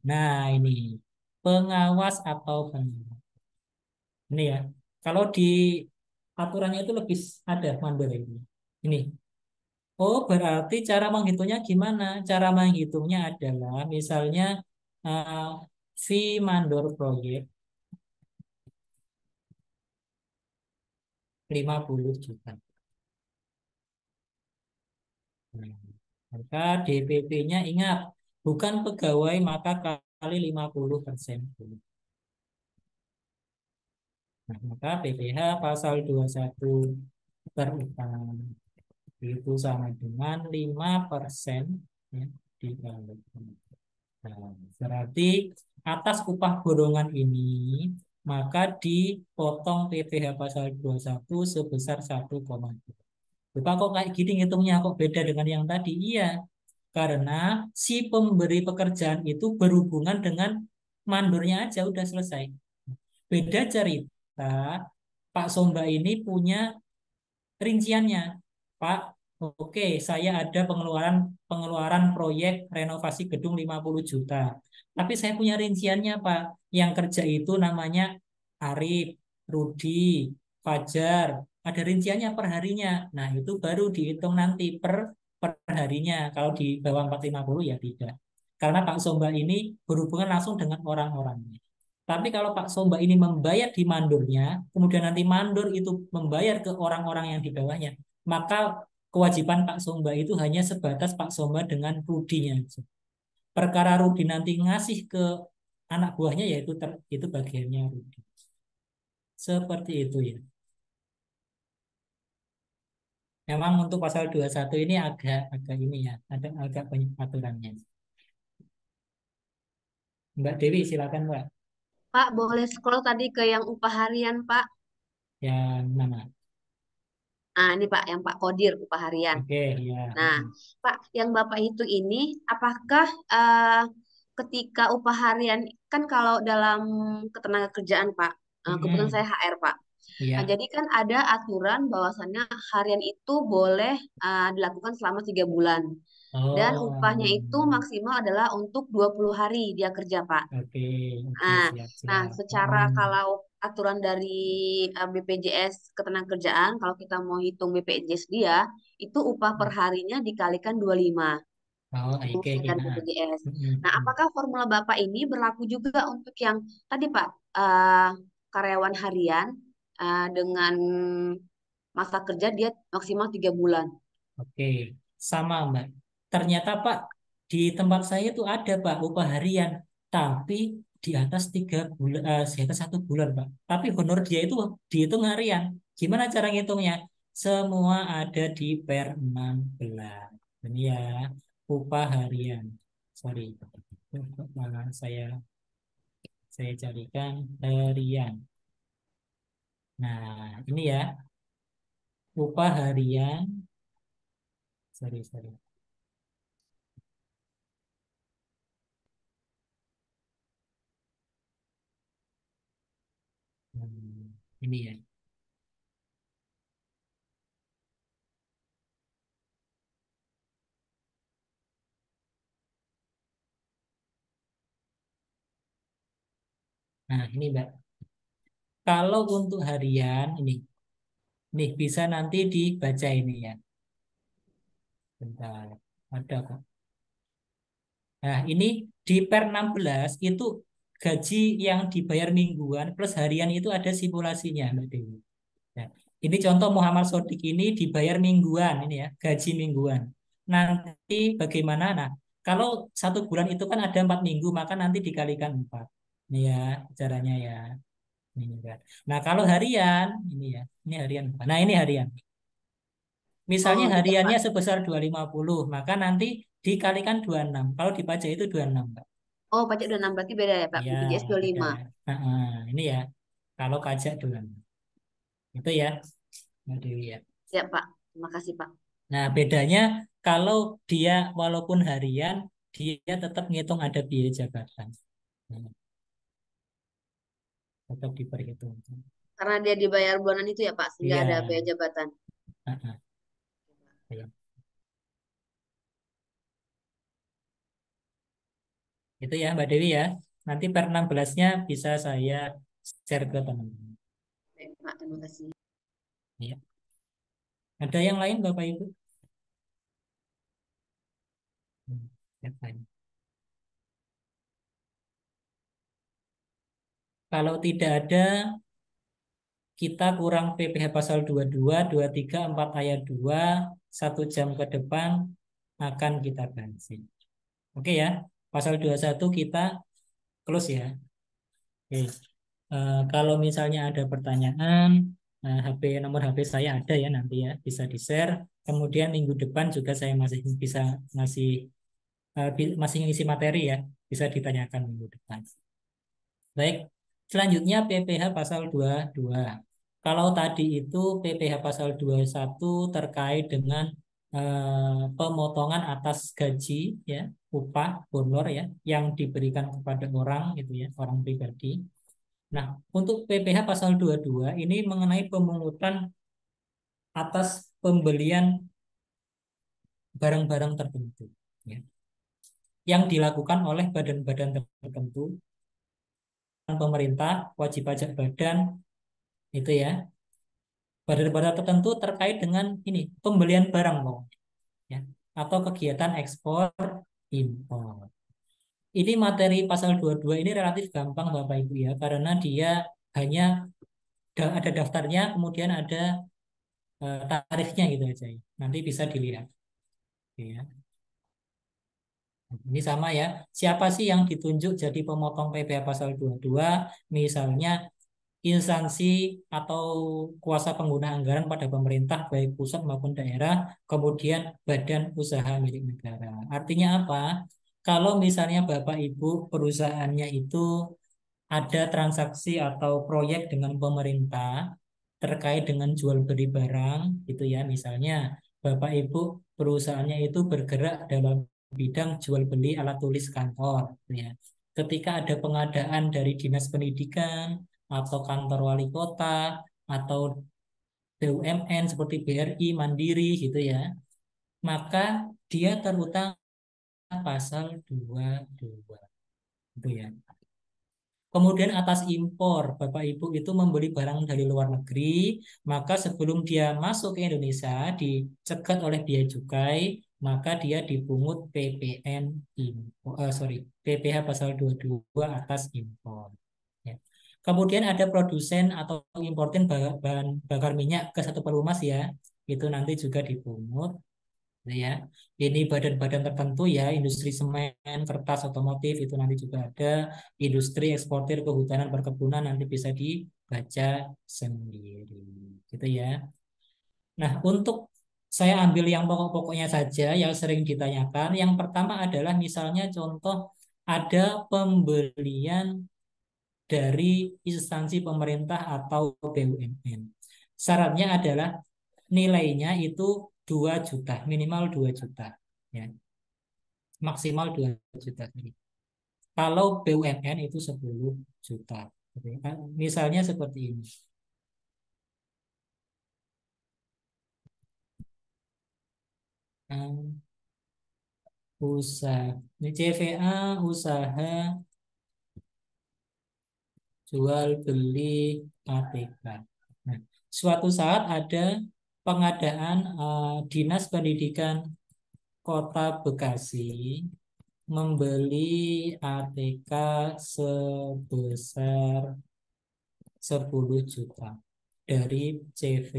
Nah, ini pengawas atau pengawas. Ini ya. Kalau di aturannya itu lebih ada mandor ini. Ini. Oh, berarti cara menghitungnya gimana? Cara menghitungnya adalah misalnya eh, fee mandor proyek 50 juta. Nah, maka DPP-nya ingat, bukan pegawai maka kali 50%. Nah, maka PPh pasal 21 terutama itu sama dengan 5% ya, dikali. Nah, berarti atas upah borongan ini maka dipotong PPh pasal 21 sebesar 1,2. Lupa kok kayak gini ngitungnya kok beda dengan yang tadi? Iya, karena si pemberi pekerjaan itu berhubungan dengan mandornya aja udah selesai. Beda cerita, Pak Somba ini punya rinciannya. Pak, oke, saya ada pengeluaran pengeluaran proyek renovasi gedung 50 juta. Tapi saya punya rinciannya, Pak. Yang kerja itu namanya Arif, Rudi, Fajar. Ada rinciannya per harinya. Nah, itu baru dihitung nanti per harinya. Kalau di bawah 450 ya tidak. Karena Pak Somba ini berhubungan langsung dengan orang-orangnya. Tapi kalau Pak Somba ini membayar di mandornya, kemudian nanti mandor itu membayar ke orang-orang yang di bawahnya, maka kewajiban Pak Somba itu hanya sebatas Pak Somba dengan Rudinya. Perkara Rudi nanti ngasih ke anak buahnya, yaitu itu bagiannya Rudi. Seperti itu ya. Memang untuk pasal 21 ini agak agak ini ya, ada agak banyak aturannya. Mbak Dewi, silakan Mbak. Pak, boleh scroll tadi ke yang upah harian, Pak. Yang mana? Nah, ini Pak, yang Pak Kodir, upah harian. Oke, ya. Nah, Pak, yang Bapak hitung ini, apakah ketika upah harian, kan kalau dalam ketenaga kerjaan, Pak, kebetulan saya HR, Pak. Iya. Nah, jadi kan ada aturan bahwasannya harian itu boleh dilakukan selama 3 bulan. Dan Oh, upahnya itu maksimal adalah untuk 20 hari dia kerja, Pak. oke, Nah, siap. secara kalau aturan dari BPJS Ketenagakerjaan, kalau kita mau hitung BPJS dia, itu upah per harinya dikalikan 25 Oh, oke, pengembalian kita. BPJS. Nah, apakah formula Bapak ini berlaku juga untuk yang tadi, Pak, karyawan harian dengan masa kerja dia maksimal 3 bulan? Oke, sama Mbak. Ternyata Pak, di tempat saya itu ada Pak upah harian, tapi di atas 3 bulan, di atas 1 bulan Pak. Tapi honor dia itu dihitung harian. Gimana cara ngitungnya? Semua ada di per 16. Ini ya, upah harian. Sorry, mana saya carikan harian. Nah, ini ya, upah harian. Sorry. Ini ya. Nah, ini Mbak. Kalau untuk harian ini bisa nanti dibaca ini ya. Bentar, ada kok. Nah, ini di per 16 itu gaji yang dibayar mingguan plus harian itu ada simulasinya, Mbak Dewi. Ya. Ini contoh Muhammad Sodik ini dibayar mingguan ini ya, gaji mingguan. Nanti bagaimana? Nah, kalau 1 bulan itu kan ada 4 minggu, maka nanti dikalikan 4. Ini ya caranya ya. Ini kan. Nah, kalau harian ini ya, ini harian. Nah, ini harian. Misalnya Oh, tidak, Pak. hariannya sebesar 250, maka nanti dikalikan 26. Kalau dipajak itu 26, Pak. Oh, pajak 26 berarti beda ya, Pak. Iya, BPJS beda. 25. Ini ya, kalau pajak 26. Itu ya, Mbak Dewi ya. Ya, Pak. Terima kasih, Pak. Nah, bedanya kalau dia walaupun harian, dia tetap ngitung ada biaya jabatan. Nah, tetap diperhitungkan. Karena dia dibayar bulanan itu ya, Pak, sehingga Iya. ada biaya jabatan. Iya. Itu ya Mbak Dewi ya. Nanti per 16-nya bisa saya share ke teman-teman. Baik, Pak. Terima kasih. Ya. Ada yang lain Bapak Ibu? Yang lain. Kalau tidak ada, kita kurang PPh pasal 22, 23, 4 ayat 2, 1 jam ke depan akan kita bahas. Oke ya, pasal 21 kita close ya. Oke. Kalau misalnya ada pertanyaan, nomor HP saya ada ya nanti ya, bisa di-share. Kemudian minggu depan juga saya masih bisa masih ngisi materi ya, bisa ditanyakan minggu depan. Baik, selanjutnya PPh pasal 22. Kalau tadi itu PPh pasal 21 terkait dengan pemotongan atas gaji ya, upah, honor ya, yang diberikan kepada orang gitu ya, orang pribadi. Nah, untuk PPh pasal 22 ini mengenai pemungutan atas pembelian barang-barang tertentu, ya, yang dilakukan oleh badan-badan tertentu, pemerintah, wajib pajak badan, itu ya, badan-badan tertentu terkait dengan ini pembelian barang loh, ya, atau kegiatan ekspor impor. Ini materi pasal 22 ini relatif gampang Bapak Ibu ya, karena dia hanya ada daftarnya, kemudian ada tarifnya gitu aja ya. Nanti bisa dilihat. Ya. Ini sama ya. Siapa sih yang ditunjuk jadi pemotong PPh pasal 22? Misalnya instansi atau kuasa pengguna anggaran pada pemerintah baik pusat maupun daerah, kemudian badan usaha milik negara. Artinya apa? Kalau misalnya Bapak Ibu perusahaannya itu ada transaksi atau proyek dengan pemerintah terkait dengan jual beli barang gitu ya, misalnya Bapak Ibu perusahaannya itu bergerak dalam bidang jual beli alat tulis kantor gitu ya. Ketika ada pengadaan dari dinas pendidikan atau kantor wali kota atau BUMN seperti BRI Mandiri gitu ya, maka dia terutang pasal 22 gitu ya. Kemudian atas impor, Bapak Ibu itu membeli barang dari luar negeri, maka sebelum dia masuk ke Indonesia, dicegat oleh bea cukai, maka dia dipungut PPN impor, PPh pasal 22 atas impor. Ya. Kemudian ada produsen atau importin bahan bakar minyak ke satu pelumas ya, itu nanti juga dipungut. Ya, ini badan-badan tertentu ya, industri semen, kertas, otomotif itu nanti juga ada, industri eksportir kehutanan perkebunan nanti bisa dibaca sendiri, gitu ya. Nah, untuk saya ambil yang pokok-pokoknya saja yang sering ditanyakan. Yang pertama adalah misalnya contoh ada pembelian dari instansi pemerintah atau BUMN. Syaratnya adalah nilainya itu 2 juta, minimal 2 juta. Ya. Maksimal 2 juta. Kalau BUMN itu 10 juta. Misalnya seperti ini. Usaha. Ini CVA usaha jual beli ATK. Nah, suatu saat ada pengadaan Dinas Pendidikan Kota Bekasi membeli ATK sebesar 10 juta dari CV.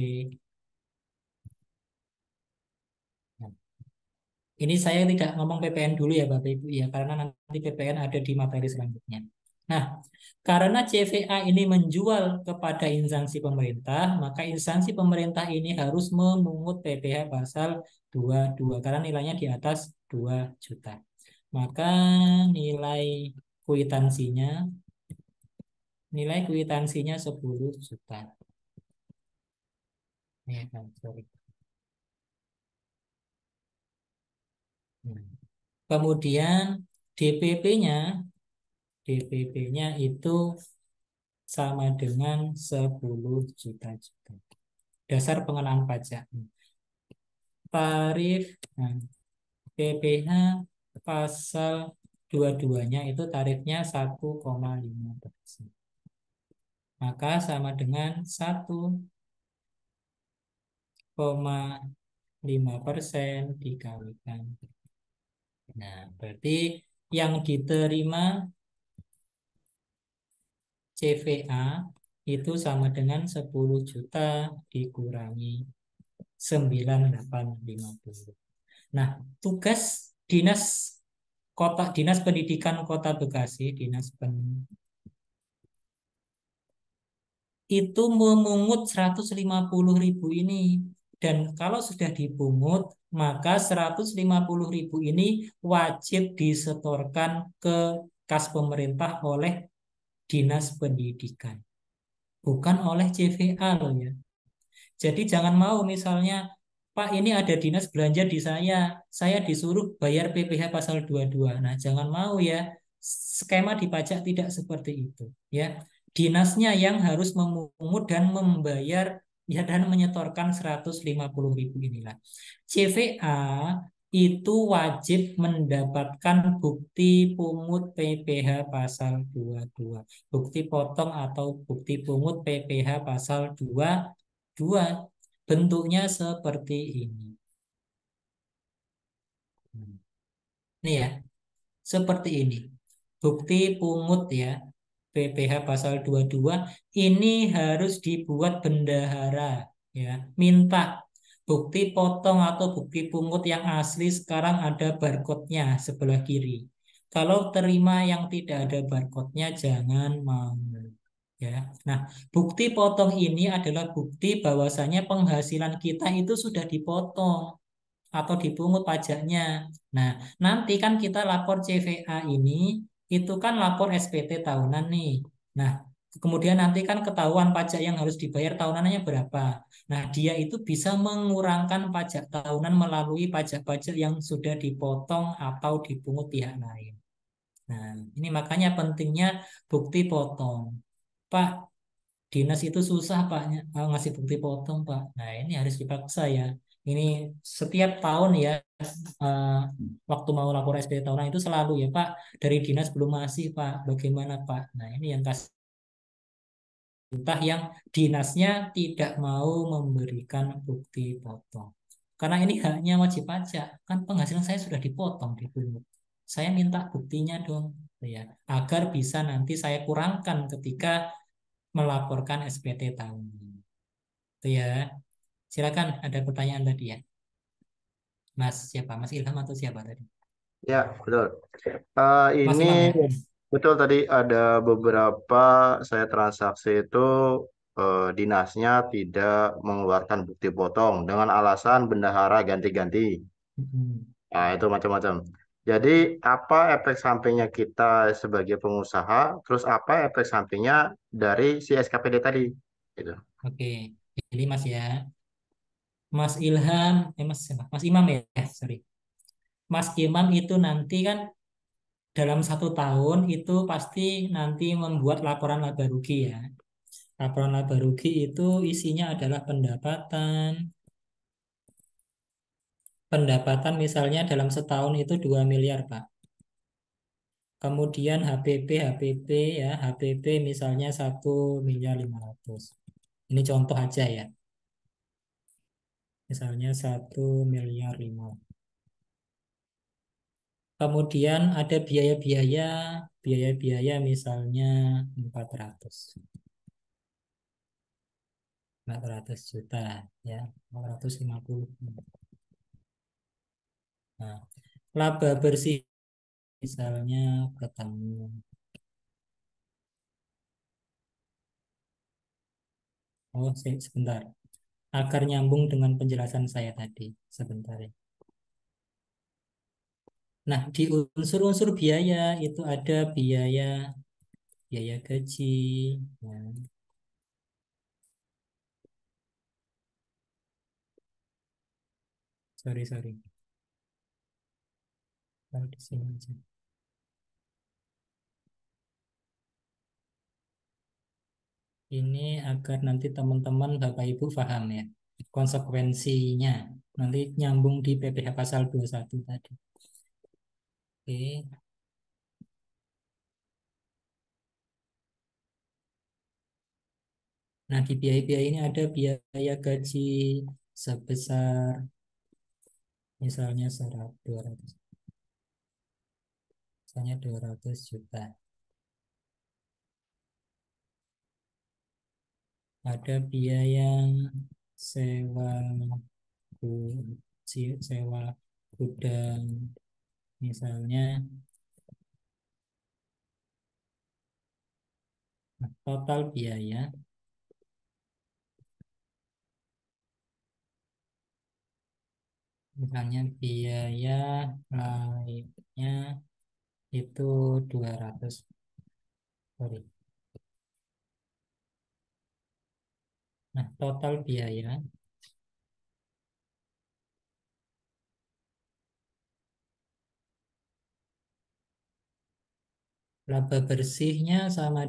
Ini saya tidak ngomong PPN dulu ya Bapak Ibu ya, karena nanti PPN ada di materi selanjutnya. Nah, karena CVA ini menjual kepada instansi pemerintah, maka instansi pemerintah ini harus memungut PPh pasal 22 karena nilainya di atas 2 juta. Maka nilai kwitansinya 10 juta. Ya, sorry. Kemudian DPP-nya itu sama dengan 10 juta. Dasar pengenaan pajak. Tarif PPh pasal 22-nya itu tarifnya 1,5%. Maka sama dengan 1,5% dikalikan. Nah, berarti yang diterima CVA itu sama dengan 10 juta dikurangi 9.850. Nah, tugas Dinas Pendidikan Kota Bekasi, itu memungut 150.000 ini. Dan kalau sudah dipungut, maka 150.000 ini wajib disetorkan ke kas pemerintah oleh Dinas Pendidikan. Bukan oleh CVA loh ya. Jadi jangan mau misalnya, Pak ini ada dinas belanja di saya disuruh bayar PPh pasal 22. Nah jangan mau ya, skema di pajak tidak seperti itu. Ya, dinasnya yang harus memungut dan membayar ya dan menyetorkan 150.000 inilah. CVA itu wajib mendapatkan bukti pungut PPh pasal 22. Bukti potong atau bukti pungut PPh pasal 22. Bentuknya seperti ini. Ini ya, seperti ini. Bukti pungut ya, PPh pasal 22 ini harus dibuat bendahara ya. Minta bukti potong atau bukti pungut yang asli sekarang ada barcode-nya sebelah kiri. Kalau terima yang tidak ada barcode-nya jangan mau ya. Nah, bukti potong ini adalah bukti bahwasanya penghasilan kita itu sudah dipotong atau dipungut pajaknya. Nah, nanti kan kita lapor CVA ini, itu kan lapor SPT tahunan nih. Nah, kemudian nanti kan ketahuan pajak yang harus dibayar tahunannya berapa. Nah, dia itu bisa mengurangkan pajak tahunan melalui pajak-pajak yang sudah dipotong atau dipungut pihak lain. Nah, ini makanya pentingnya bukti potong. Pak, dinas itu susah Pak ngasih bukti potong Pak. Nah ini harus dipaksa ya. Ini setiap tahun ya eh, waktu mau lapor SPT tahunan itu selalu ya Pak dari dinas belum masih Pak. Bagaimana Pak? Nah ini yang kasih entah yang dinasnya tidak mau memberikan bukti potong. Karena ini haknya wajib pajak. Kan penghasilan saya sudah dipotong di pungut. Saya minta buktinya dong ya agar bisa nanti saya kurangkan ketika melaporkan SPT tahunan. Itu ya. Silakan ada pertanyaan tadi ya. Mas siapa? Mas Ilham atau siapa tadi? Ya, betul. Mas Ini Imam ya? betul tadi ada beberapa saya transaksi itu dinasnya tidak mengeluarkan bukti potong dengan alasan bendahara ganti-ganti. Mm-mm. Nah, itu macam-macam. Jadi, apa efek sampingnya kita sebagai pengusaha, terus apa efek sampingnya dari si SKPD tadi? Gitu. Oke. Jadi Mas ya. Mas Ilham, Mas siapa? Mas Imam ya? Sorry. Mas Imam itu nanti kan dalam 1 tahun itu pasti nanti membuat laporan laba rugi ya. Laporan laba rugi itu isinya adalah pendapatan. Pendapatan misalnya dalam setahun itu 2 miliar, Pak. Kemudian HPP ya, HPP misalnya 1.500.000. Ini contoh aja ya. Misalnya 1.500.000. Kemudian ada biaya-biaya misalnya 400. 400 juta ya, 450. Nah, laba bersih misalnya ketemu. Oh, sebentar. Agar nyambung dengan penjelasan saya tadi. Sebentar ya. Nah, di unsur-unsur biaya itu ada biaya biaya gaji. Nah, sorry. Taruh di sini aja. Ini agar nanti teman-teman Bapak Ibu paham ya konsekuensinya. Nanti nyambung di PPh pasal 21 tadi. Oke. Nah, di biaya-biaya ini ada biaya gaji sebesar misalnya 200, misalnya 200 juta. Ada biaya sewa sewa gudang misalnya. Nah, total biaya misalnya biaya lainnya itu 200. Sorry. Nah, total biaya laba bersihnya sama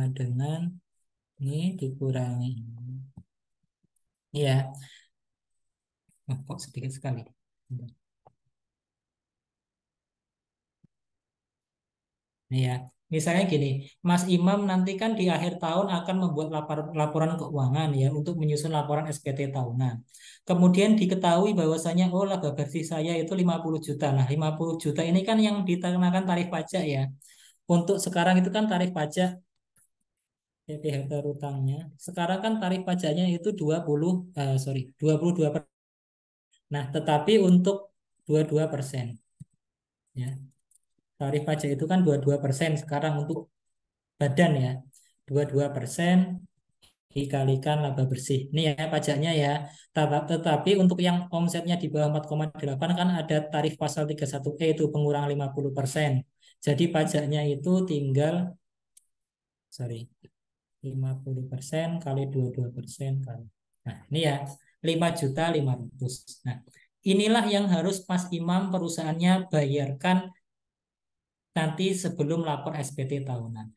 dengan Ini dikurangi. Iya. Kok sedikit sekali. Ya, misalnya gini, Mas Imam nanti kan di akhir tahun akan membuat laporan keuangan ya untuk menyusun laporan SPT tahunan. Kemudian diketahui bahwasanya oh laba bersih saya itu 50 juta. Nah, 50 juta ini kan yang dikenakan tarif pajak ya. Untuk sekarang itu kan tarif pajak PPh terutangnya. Sekarang kan tarif pajaknya itu 22%. Nah, tetapi untuk 22% ya. Tarif pajak itu kan 22% sekarang untuk badan ya. 22% dikalikan laba bersih. Ini ya pajaknya ya. Tetapi untuk yang omsetnya di bawah 4,8 kan ada tarif pasal 31E itu pengurangan 50%. Jadi pajaknya itu tinggal sorry 50% kali 22% kali. Nah, ini ya 5.500.000. Nah, inilah yang harus Mas Imam perusahaannya bayarkan nanti sebelum lapor SPT tahunan.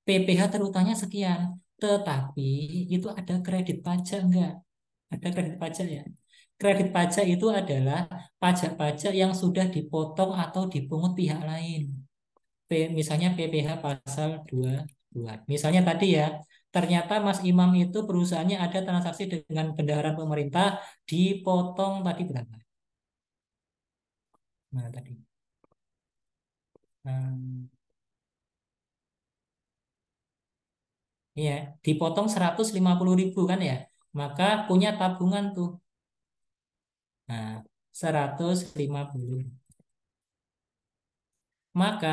PPh terutangnya sekian, tetapi itu ada kredit pajak enggak? Ada kredit pajak ya. Kredit pajak itu adalah pajak-pajak yang sudah dipotong atau dipungut pihak lain. Misalnya PPh pasal 22. Misalnya tadi ya, ternyata Mas Imam itu perusahaannya ada transaksi dengan bendaharaan pemerintah dipotong tadi berapa? Mana tadi? Hmm, Iya, dipotong 150.000 kan ya. Maka punya tabungan tuh. Nah, 150. Maka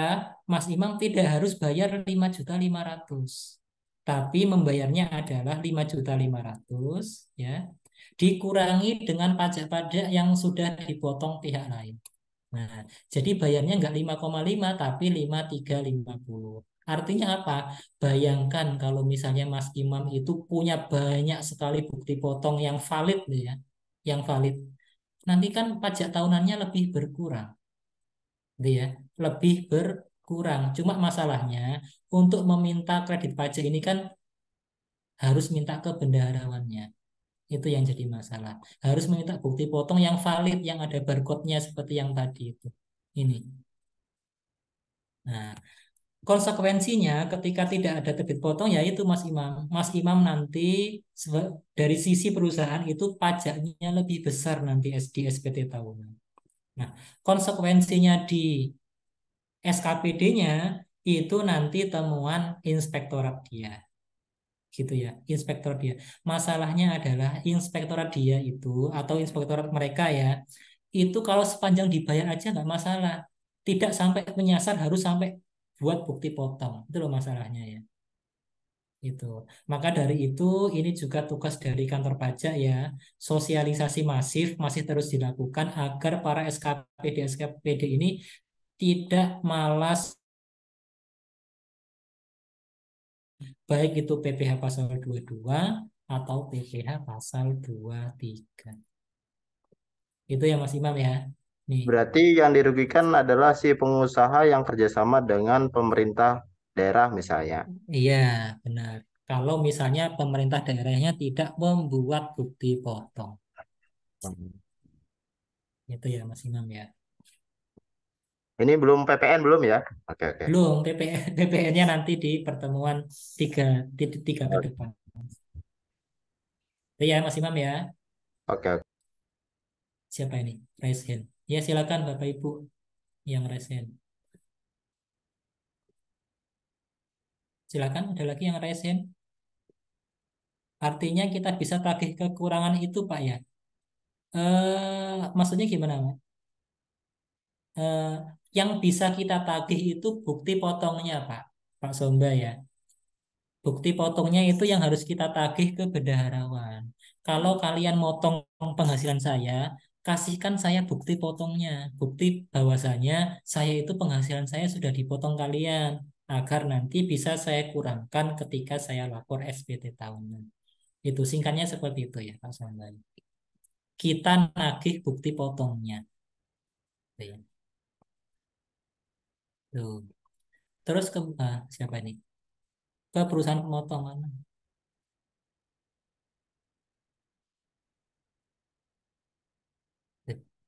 Mas Imam tidak harus bayar 5.500.000. Tapi membayarnya adalah 5.500.000 ya. Dikurangi dengan pajak-pajak yang sudah dipotong pihak lain. Nah, jadi bayarnya nggak 5,5 tapi 5.350. Artinya apa? Bayangkan kalau misalnya Mas Imam itu punya banyak sekali bukti potong yang valid ya, yang valid. Nanti kan pajak tahunannya lebih berkurang, gitu ya, lebih berkurang. Cuma masalahnya untuk meminta kredit pajak ini kan harus minta ke bendaharawannya. Itu yang jadi masalah. Harus meminta bukti potong yang valid, yang ada barcode-nya seperti yang tadi itu. Ini. Nah, konsekuensinya ketika tidak ada debit potong ya itu Mas Imam. Mas Imam nanti dari sisi perusahaan itu pajaknya lebih besar nanti di SPT tahunan. Nah, konsekuensinya di SKPD-nya itu nanti temuan inspektorat dia. Gitu ya, inspektor dia. Masalahnya adalah inspektorat dia itu atau inspektorat mereka ya, itu kalau sepanjang dibayar aja nggak masalah. Tidak sampai menyasar harus sampai buat bukti potong. Itu loh masalahnya ya. Itu. Maka dari itu ini juga tugas dari kantor pajak ya. Sosialisasi masif masih terus dilakukan agar para SKPD ini tidak malas baik itu PPh pasal 22 atau PPh pasal 23. Itu ya Mas Imam ya. Nih. Berarti yang dirugikan adalah si pengusaha yang kerjasama dengan pemerintah daerah misalnya. Iya, benar. Kalau misalnya pemerintah daerahnya tidak membuat bukti potong. Itu ya Mas Imam ya. Ini belum PPN belum ya? Oke, oke. Belum PPN-nya nanti di pertemuan tiga, tiga ke depan. Itu ya Mas Imam ya. Oke, oke. Siapa ini? Raise hand. Ya silakan Bapak Ibu yang raise hand. Silakan, ada lagi yang raise hand. Artinya kita bisa tagih kekurangan itu Pak ya. Maksudnya gimana, Mas? Eh, yang bisa kita tagih itu bukti potongnya, Pak. Pak Somba ya. Bukti potongnya itu yang harus kita tagih ke bendaharawan. Kalau kalian motong penghasilan saya, kasihkan saya bukti potongnya. Bukti bahwasanya saya itu penghasilan saya sudah dipotong kalian. Agar nanti bisa saya kurangkan ketika saya lapor SPT tahunan. Itu singkatnya seperti itu ya, Pak Somba. Kita nagih bukti potongnya. Tuh, ya. Tuh. Terus ke siapa ini? Ke perusahaan pemotongan.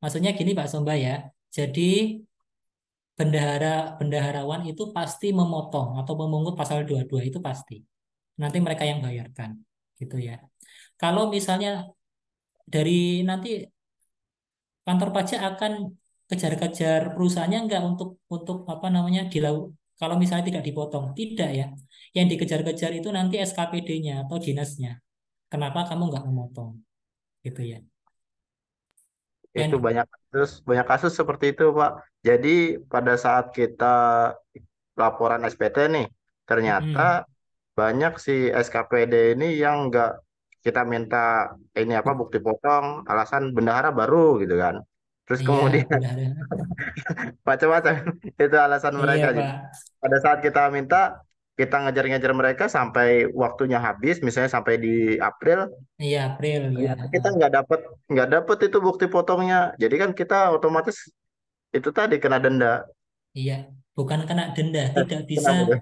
Maksudnya gini Pak Somba ya. Jadi bendaharawan itu pasti memotong atau memungut pasal 22 itu pasti. Nanti mereka yang bayarkan gitu ya. Kalau misalnya dari nanti kantor pajak akan kejar-kejar perusahaannya enggak untuk apa namanya kalau misalnya tidak dipotong, tidak ya. Yang dikejar-kejar itu nanti SKPD-nya atau dinasnya. Kenapa kamu nggak memotong gitu ya. Itu Yang banyak kasus seperti itu, Pak. Jadi pada saat kita laporan SPT nih, ternyata mm-mm. banyak si SKPD ini yang nggak kita minta ini apa bukti potong, alasan bendahara baru gitu kan. Terus Iya, kemudian benar. macam-macam itu alasan Iya, mereka. Jadi Pak. pada saat kita minta, kita ngejar-ngejar mereka sampai waktunya habis, misalnya sampai di April, Iya, April ya. ternyata kita nggak dapet itu bukti potongnya. Jadi kan kita otomatis itu tadi kena denda. Iya, bukan kena denda, tidak bisa Kenapa tuh?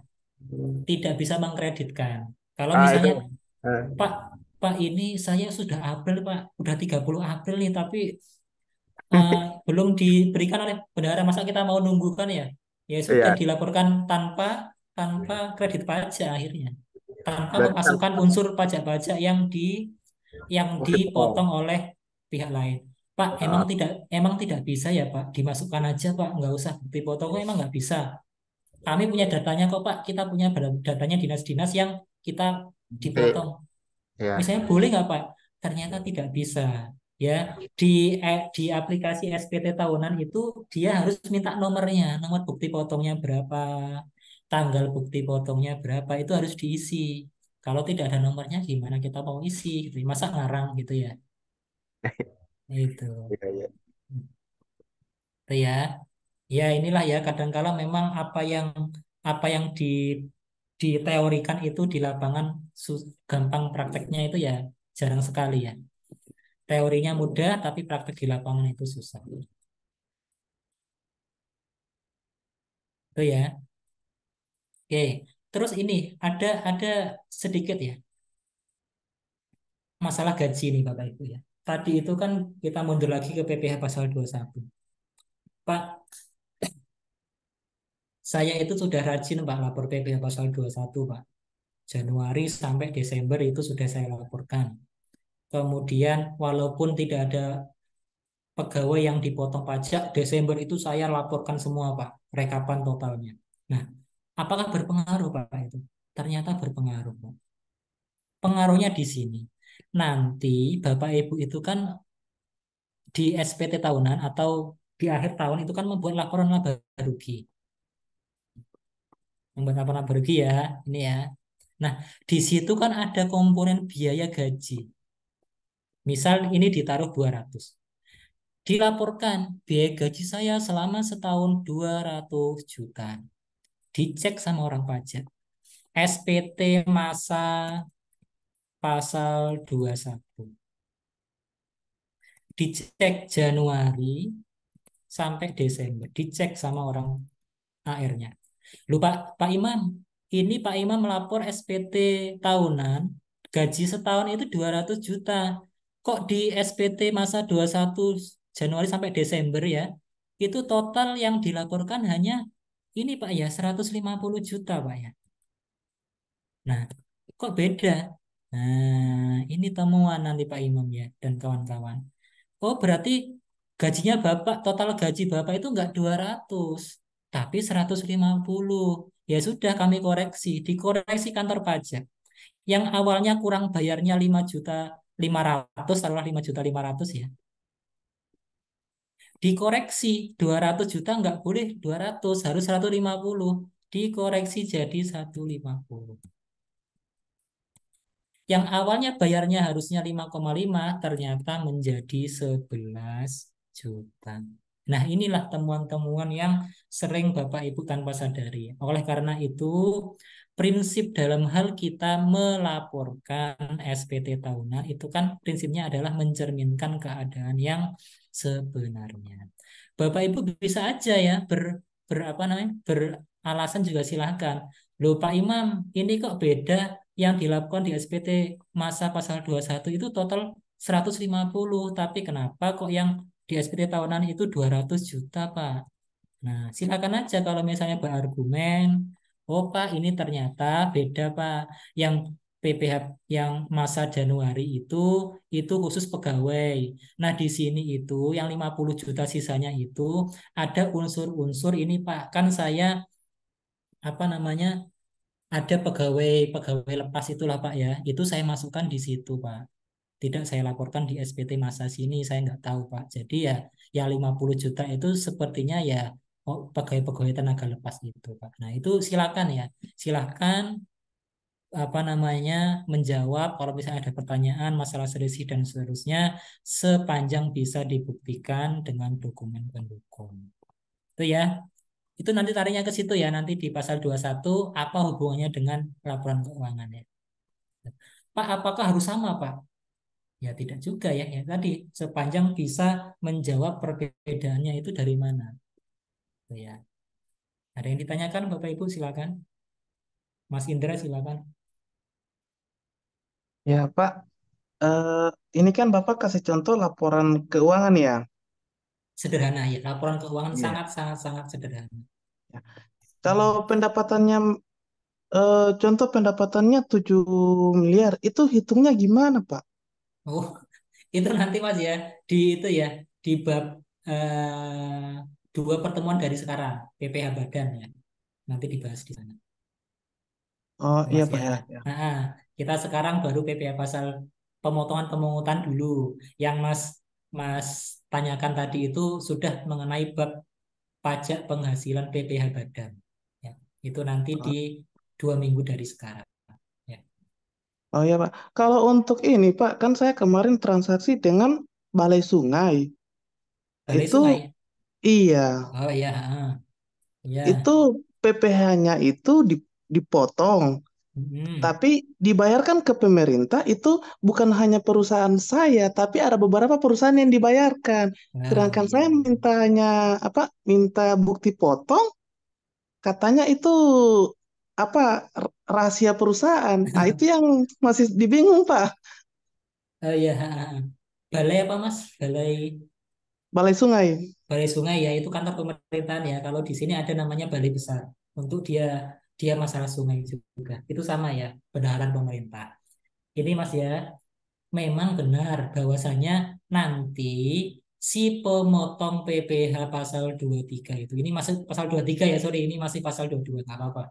tidak bisa mengkreditkan. Kalau Ah itu. misalnya Eh, Pak, Pak ini saya sudah April, Pak, udah 30 April nih, tapi belum diberikan oleh bendahara, masa kita mau nunggu kan ya? Ya sudah Iya, dilaporkan tanpa tanpa kredit pajak akhirnya, tanpa berarti kan memasukkan unsur pajak-pajak yang bukti potong. dipotong oleh pihak lain. Pak, Ah, emang tidak bisa ya Pak, dimasukkan aja Pak, nggak usah bukti potong, kok emang nggak bisa. Kami punya datanya kok Pak, kita punya datanya dinas-dinas yang kita eh, dipotong. ya. Misalnya boleh nggak Pak? Ternyata tidak bisa. Ya, di di aplikasi SPT tahunan itu dia harus minta nomornya, nomor bukti potongnya berapa, tanggal bukti potongnya berapa itu harus diisi. Kalau tidak ada nomornya gimana kita mau isi gitu. Masa ngarang gitu ya. Itu. Iya, iya. Itu ya. Ya inilah ya kadangkala memang apa yang diteorikan itu di lapangan gampang prakteknya itu ya jarang sekali ya. Teorinya mudah, tapi praktek di lapangan itu susah. Itu ya. Oke. Terus ini ada sedikit ya masalah gaji nih Bapak Ibu ya. Tadi itu kan kita mundur lagi ke PPh pasal 21. Pak, saya itu sudah rajin Pak lapor PPh pasal 21 Pak. Januari sampai Desember itu sudah saya laporkan. Kemudian walaupun tidak ada pegawai yang dipotong pajak, Desember itu saya laporkan semua Pak, rekapan totalnya. Nah, apakah berpengaruh Pak itu? Ternyata berpengaruh Pak. Pengaruhnya di sini. Nanti Bapak Ibu itu kan di SPT tahunan atau di akhir tahun itu kan membuat laporan laba rugi. Membuat laporan laba rugi ya, ini ya. Nah, di situ kan ada komponen biaya gaji. Misal ini ditaruh 200. Dilaporkan biaya gaji saya selama setahun 200 juta. Dicek sama orang pajak. SPT masa pasal 21. Dicek Januari sampai Desember. Dicek sama orang AR-nya. Lupa Pak Imam, ini Pak Imam melapor SPT tahunan, gaji setahun itu 200 juta. Kok di SPT masa 21 Januari sampai Desember ya, itu total yang dilaporkan hanya ini Pak ya, 150 juta Pak ya. Nah, kok beda? Nah, ini temuan nanti Pak Imam ya dan kawan-kawan. Oh, berarti gajinya Bapak, total gaji Bapak itu enggak 200 tapi 150. Ya sudah kami koreksi, dikoreksi kantor pajak. Yang awalnya kurang bayarnya 5.500.000, taruhlah 5.500.000 ya. Dikoreksi 200 juta enggak boleh 200, harus 150. Dikoreksi jadi 150. Yang awalnya bayarnya harusnya 5,5 ternyata menjadi 11 juta. Nah, inilah temuan-temuan yang sering Bapak Ibu tanpa sadari. Oleh karena itu, prinsip dalam hal kita melaporkan SPT tahunan itu kan prinsipnya adalah mencerminkan keadaan yang sebenarnya. Bapak Ibu bisa aja ya apa namanya? Beralasan juga silahkan. Loh Pak Imam, ini kok beda yang dilakukan di SPT masa pasal 21 itu total 150, tapi kenapa kok yang Di SPT tahunan itu 200 juta, Pak. Nah, silakan aja kalau misalnya berargumen, oh Pak, ini ternyata beda Pak. Yang PPh yang masa Januari itu khusus pegawai. Nah, di sini itu yang 50 juta sisanya itu ada unsur-unsur ini Pak. Kan saya apa namanya? Ada pegawai pegawai lepas itulah Pak ya. Itu saya masukkan di situ Pak. Tidak saya laporkan di SPT masa sini, saya nggak tahu Pak. Jadi ya 50 juta itu sepertinya ya oh, pegawai-pegawai tenaga lepas itu Pak. Nah itu silakan ya, silakan apa namanya menjawab kalau misalnya ada pertanyaan masalah selisih dan seterusnya sepanjang bisa dibuktikan dengan dokumen pendukung. Itu ya, itu nanti tariknya ke situ ya, nanti di pasal 21 apa hubungannya dengan laporan keuangan ya. Pak, apakah harus sama Pak? Ya tidak juga ya, ya tadi sepanjang bisa menjawab perbedaannya itu dari mana. Tuh ya. Ada yang ditanyakan Bapak Ibu silakan. Mas Indra silakan. Ya, Pak. Eh, ini kan Bapak kasih contoh laporan keuangan ya. Sederhana ya, laporan keuangan Iya. sangat sangat sangat sederhana. Ya. Kalau pendapatannya, contoh pendapatannya 7 miliar, itu hitungnya gimana, Pak? Oh, itu nanti Mas ya di itu ya di bab dua pertemuan dari sekarang PPh Badan ya. Nanti dibahas di sana. Oh iya, Mas Pak ya. ya. Ya. Nah, kita sekarang baru PPh pasal pemotongan pemungutan dulu. Yang Mas Mas tanyakan tadi itu sudah mengenai bab pajak penghasilan PPh Badan. Ya, itu nanti di 2 minggu dari sekarang. Ya. Oh iya, Pak. Kalau untuk ini, Pak, kan saya kemarin transaksi dengan Balai Sungai. Balai Itu Sungai. iya, Oh iya, itu ya. PPh-nya itu dipotong. Mm-mm. Tapi dibayarkan ke pemerintah itu bukan hanya perusahaan saya, tapi ada beberapa perusahaan yang dibayarkan. Oh Sedangkan iya. saya mintanya apa? Minta bukti potong, katanya itu apa? Rahasia perusahaan. Ah, itu yang masih dibingung, Pak. Oh iya. Balai apa Mas? Balai Balai Sungai. Balai Sungai ya itu kantor pemerintahan ya. Kalau di sini ada namanya Balai Besar. Untuk dia dia masalah sungai juga. Itu sama ya, bendaharaan pemerintah. Ini Mas ya, memang benar bahwasanya nanti si pemotong PPh pasal 23 itu. Ini masih pasal 23 ya, sorry, ini masih pasal 22 nggak apa-apa.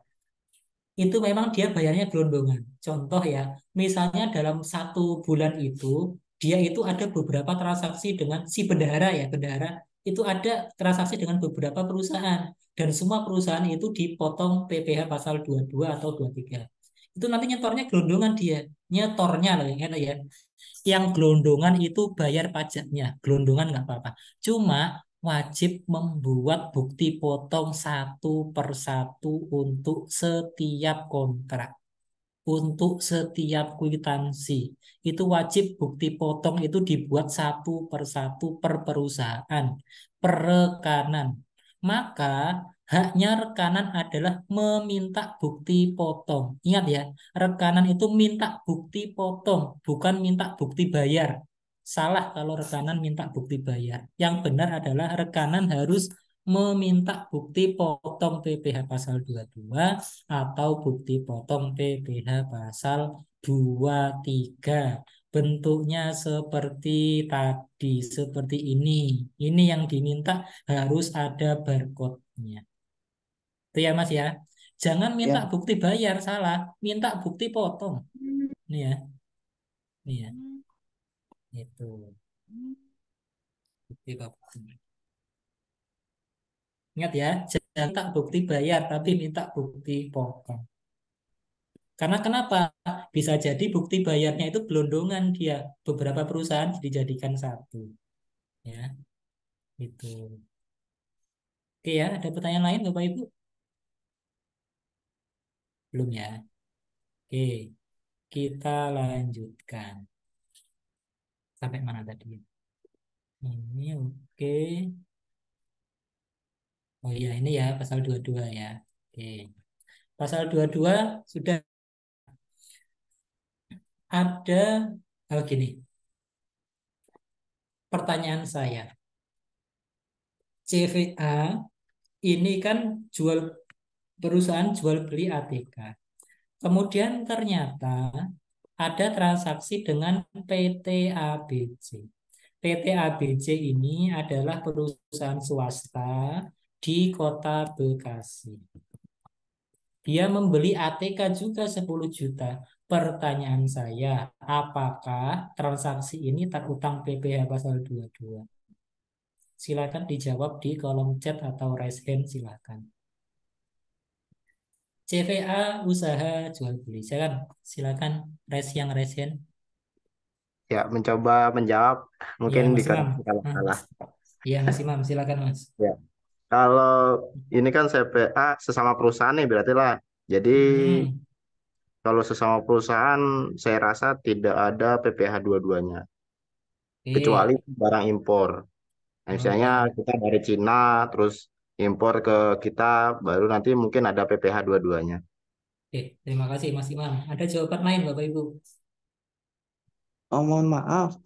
Itu memang dia bayarnya gelondongan. Contoh ya, misalnya dalam 1 bulan itu dia itu ada beberapa transaksi dengan si bendahara ya, bendahara itu ada transaksi dengan beberapa perusahaan dan semua perusahaan itu dipotong PPh pasal 22 atau 23. Itu nanti nyetornya gelondongan dia, nyetornya loh ya, ya. Yang gelondongan itu bayar pajaknya, gelondongan nggak apa-apa. Cuma wajib membuat bukti potong 1 per 1 untuk setiap kontrak, untuk setiap kwitansi. Itu wajib bukti potong itu dibuat 1 per 1 per perusahaan, per rekanan. Maka haknya rekanan adalah meminta bukti potong. Ingat ya, rekanan itu minta bukti potong, bukan minta bukti bayar. Salah kalau rekanan minta bukti bayar. Yang benar adalah rekanan harus meminta bukti potong PPh pasal 22 atau bukti potong PPh pasal 23. Bentuknya seperti tadi, seperti ini. Ini yang diminta harus ada barcode-nya. Itu ya Mas ya. Jangan minta Ya, bukti bayar, salah. Minta bukti potong. Ini ya. Ini ya. Itu. Bukti potong. Ingat ya, jangan minta bukti bayar, tapi minta bukti potong. Karena kenapa? Bisa jadi bukti bayarnya itu gelondongan dia. Beberapa perusahaan dijadikan satu. Ya, itu. Oke ya, ada pertanyaan lain Bapak Ibu? Belum ya? Oke, kita lanjutkan. Sampai mana tadi? Ini oke. Oh iya, ini ya pasal 22 ya. Oke. Pasal 22 sudah ada, oh gini, pertanyaan saya. CVA ini kan perusahaan jual beli ATK. Kemudian ternyata ada transaksi dengan PT ABC. PT ABC ini adalah perusahaan swasta di Kota Bekasi. Dia membeli ATK juga 10 juta. Pertanyaan saya, apakah transaksi ini terutang PPh pasal 22? Silakan dijawab di kolom chat atau raise hand, silakan. CVA usaha jual beli. Silakan raise hand. Ya, mencoba menjawab. Ya, Mungkin Mas Imam. dikoreksi kalau salah. Iya, Mas Imam, silakan Mas. Ya. Kalau ini kan CPA sesama perusahaan nih berarti lah. Jadi Hmm, kalau sesama perusahaan saya rasa tidak ada PPh dua-duanya. Kecuali oke. barang impor. Nah, Oh misalnya iya. kita dari Cina terus impor ke kita baru nanti mungkin ada PPh dua-duanya. Oke, terima kasih Mas Imam. Ada jawaban lain Bapak Ibu? Oh, mohon maaf,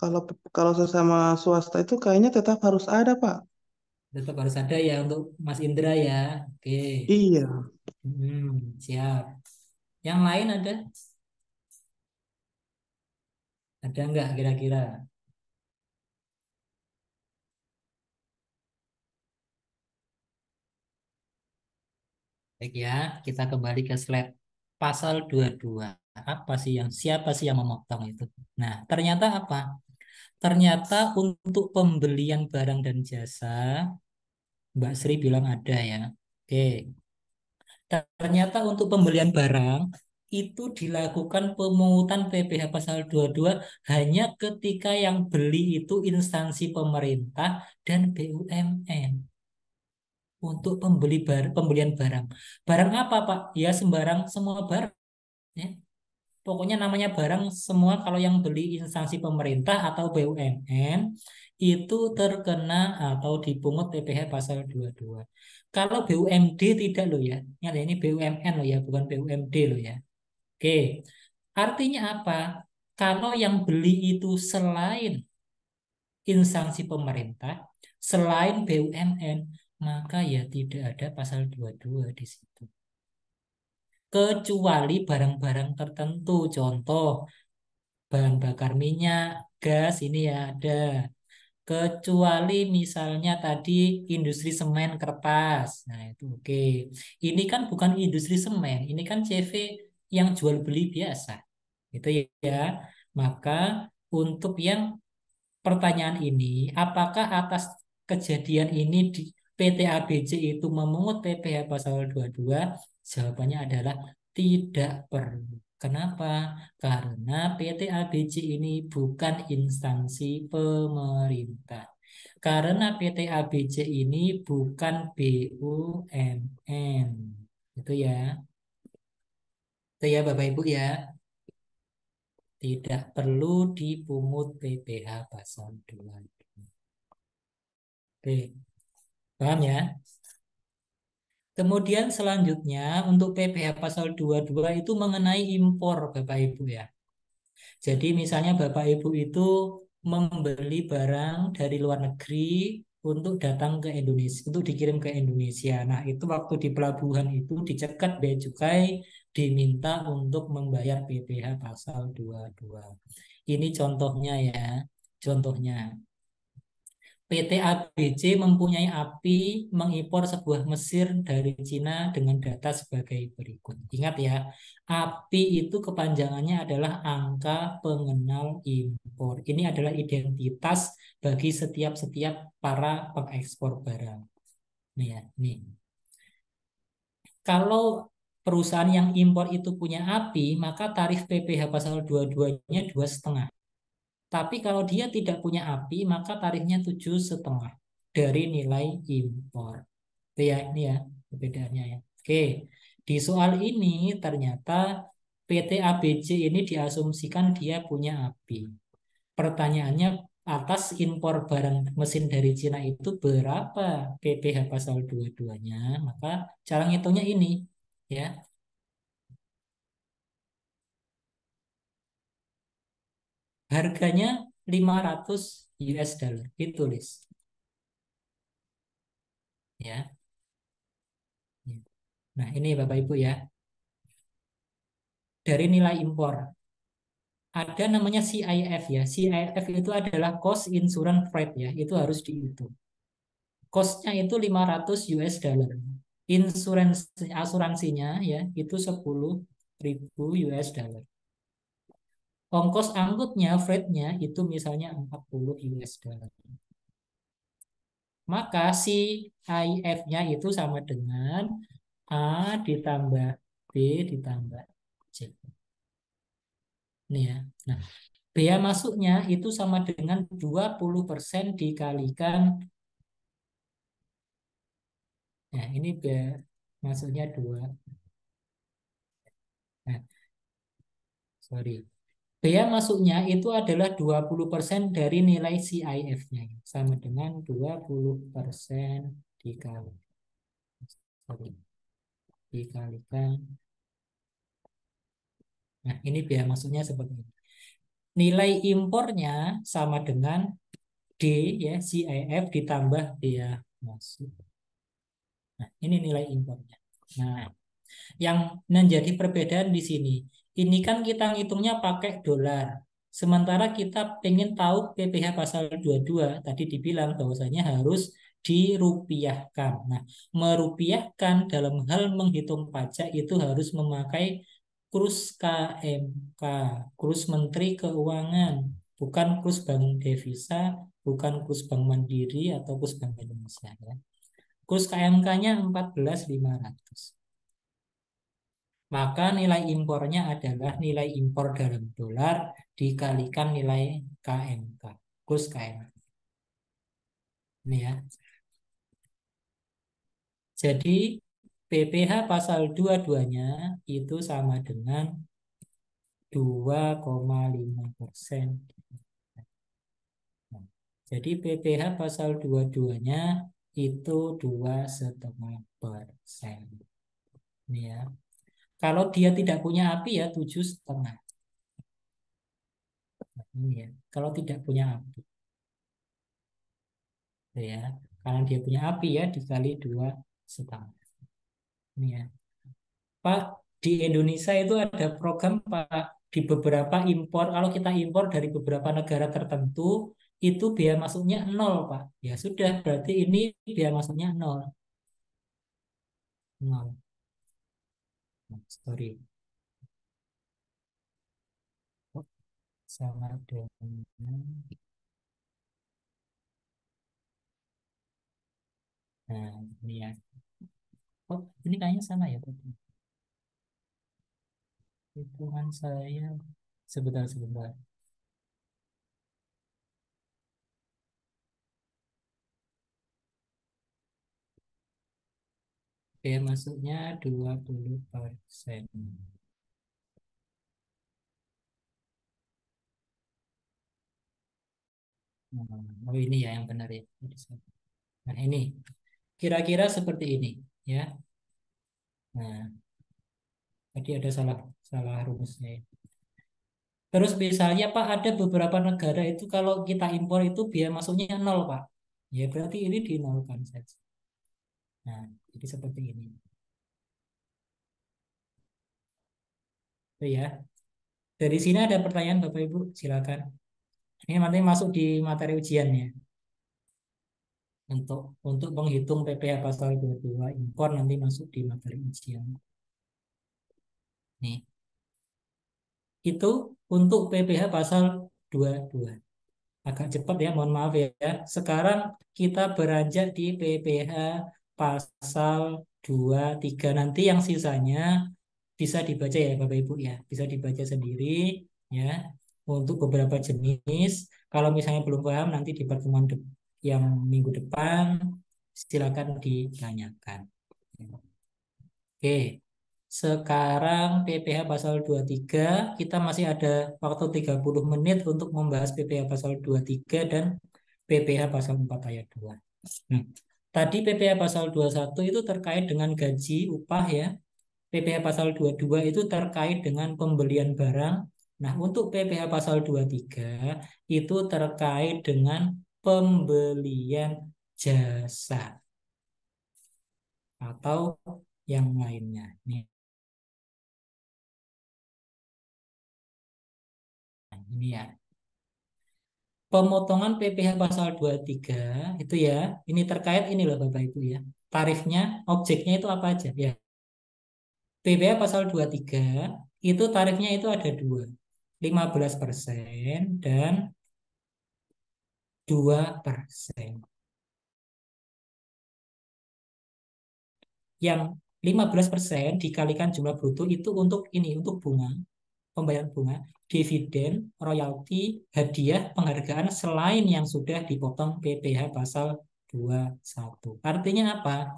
kalau sesama swasta itu kayaknya tetap harus ada, Pak. Tetap harus ada ya untuk Mas Indra ya. Oke. Iya. Siap. Yang lain ada? Ada nggak kira-kira? Baik ya, kita kembali ke slide pasal 22. Siapa sih yang memotong itu? Nah, ternyata apa? Ternyata untuk pembelian barang dan jasa, Mbak Sri bilang ada ya. Oke. Ternyata untuk pembelian barang itu dilakukan pemungutan PPh pasal 22 hanya ketika yang beli itu instansi pemerintah dan BUMN untuk pembelian barang. Barang apa, Pak? Ya sembarang semua barang ya. Pokoknya namanya barang semua kalau yang beli instansi pemerintah atau BUMN itu terkena atau dipungut PPh pasal 22. Kalau BUMD tidak loh ya. Ingat ya, ini BUMN loh ya, bukan BUMD loh ya. Oke. Artinya apa? Kalau yang beli itu selain instansi pemerintah, selain BUMN, maka ya tidak ada pasal 22 di situ. Kecuali barang-barang tertentu, contoh bahan bakar minyak, gas ini ya ada. Kecuali misalnya tadi industri semen kertas. Nah, itu oke. Ini kan bukan industri semen, ini kan CV yang jual beli biasa. Itu ya. Maka untuk yang pertanyaan ini, apakah atas kejadian ini di PT ABC itu memungut PPh pasal 22? Jawabannya adalah tidak perlu. Kenapa? Karena PT ABC ini bukan instansi pemerintah. Karena PT ABC ini bukan BUMN. Itu ya. Itu ya Bapak Ibu ya. Tidak perlu dipungut PPh pasal 22. Oke, paham ya? Kemudian selanjutnya untuk PPh pasal 22 itu mengenai impor Bapak Ibu ya. Jadi misalnya Bapak Ibu itu membeli barang dari luar negeri untuk datang ke Indonesia, untuk dikirim ke Indonesia. Nah, itu waktu di pelabuhan itu dicegat bea cukai, diminta untuk membayar PPh pasal 22. Ini contohnya ya. Contohnya. PT ABC mempunyai API mengimpor sebuah mesin dari Cina dengan data sebagai berikut. Ingat ya, API itu kepanjangannya adalah angka pengenal impor. Ini adalah identitas bagi setiap para pengekspor barang. Nih ya, nih. Kalau perusahaan yang impor itu punya API, maka tarif PPh pasal 22-nya 2,5. Tapi kalau dia tidak punya API, maka tarifnya 7,5 dari nilai impor. Itu ya, ini ya perbedaannya ya. Oke, di soal ini ternyata PT ABC ini diasumsikan dia punya API. Pertanyaannya atas impor barang mesin dari Cina itu berapa PPh pasal 22-nya? Maka cara ngitungnya ini ya. Harganya 500 US dollar. Ditulis. ya. Nah, ini Bapak Ibu ya. Dari nilai impor ada namanya CIF ya. CIF itu adalah cost insurance rate ya. Itu harus dihitung. Cost-nya itu 500 US dollar. Asuransinya ya itu 10.000 US dollar. Ongkos angkutnya, freight-nya itu misalnya 40 US dollar. Maka CIF-nya itu sama dengan A ditambah B ditambah C. Ini ya. Nah, bea masuknya itu sama dengan 20% dikalikan. Nah, ini bea masuknya 2. Nah, sorry. Bea masuknya itu adalah 20% dari nilai CIF-nya. Sama dengan 20% dikali. Sorry. Dikalikan. Nah, ini bea masuknya seperti ini. Nilai impornya sama dengan D ya, CIF ditambah bea masuk. Nah, ini nilai impornya. Nah, yang menjadi perbedaan di sini, ini kan kita ngitungnya pakai dolar. Sementara kita pengen tahu PPh pasal 22, tadi dibilang bahwasanya harus dirupiahkan. Nah, merupiahkan dalam hal menghitung pajak itu harus memakai kurs KMK, kurs Menteri Keuangan, bukan kurs Bank Devisa, bukan kurs Bank Mandiri atau kurs Bank Indonesia ya. Kurs KMK-nya 14.500. Maka nilai impornya adalah nilai impor dalam dolar dikalikan nilai KMK, kurs KMK. Ini ya. Jadi PPh pasal 22-nya itu sama dengan 2,5%. Nah, jadi PPh pasal 22-nya itu 2,5%. Ini ya. Kalau dia tidak punya API ya 7,5. Nah, ini ya. Kalau tidak punya API. Ya, karena dia punya API ya dikali 2,5. Ini ya. Pak, di Indonesia itu ada program Pak, di beberapa impor, kalau kita impor dari beberapa negara tertentu, itu biaya masuknya 0 Pak. Ya sudah, berarti ini biaya masuknya 0. 0. Sorry. Sama dengan, nah ini ya. Oh, ini kayaknya sama ya tadi. Hitungan saya, sebentar. Biaya masuknya 20%. Oh ini ya yang benar ya. Nah ini kira-kira seperti ini ya. Nah tadi ada salah rumusnya ya. Terus misalnya Pak ada beberapa negara itu kalau kita impor itu biaya masuknya 0 Pak. Ya berarti ini dinolkan saja. Nah jadi seperti ini. Itu ya. Dari sini ada pertanyaan Bapak Ibu silakan. Ini nanti masuk di materi ujian ya. Untuk menghitung PPh pasal 22 impor nanti masuk di materi ujian. Nih. Itu untuk PPh pasal 22. Agak cepat ya, mohon maaf ya. Sekarang kita beranjak di PPh pasal 23. Nanti yang sisanya bisa dibaca ya Bapak Ibu ya. Bisa dibaca sendiri ya. Untuk beberapa jenis. Kalau misalnya belum paham nanti di pertemuan yang minggu depan silakan ditanyakan. Oke. Sekarang PPh pasal 23, kita masih ada waktu 30 menit untuk membahas PPh pasal 23 dan PPh pasal 4 ayat 2. Tadi PPh pasal 21 itu terkait dengan gaji, upah ya. PPh pasal 22 itu terkait dengan pembelian barang. Nah, untuk PPh pasal 23 itu terkait dengan pembelian jasa. atau yang lainnya. Ini ya. Pemotongan PPh pasal 23 itu ya, ini terkait ini loh Bapak Ibu ya. Tarifnya, objeknya itu apa aja ya. PPh pasal 23 itu tarifnya itu ada dua, 15% dan 2%. Yang 15% dikalikan jumlah bruto itu untuk ini, untuk bunga, pembayaran bunga, dividen, royalti, hadiah, penghargaan selain yang sudah dipotong PPh pasal 21. Artinya apa?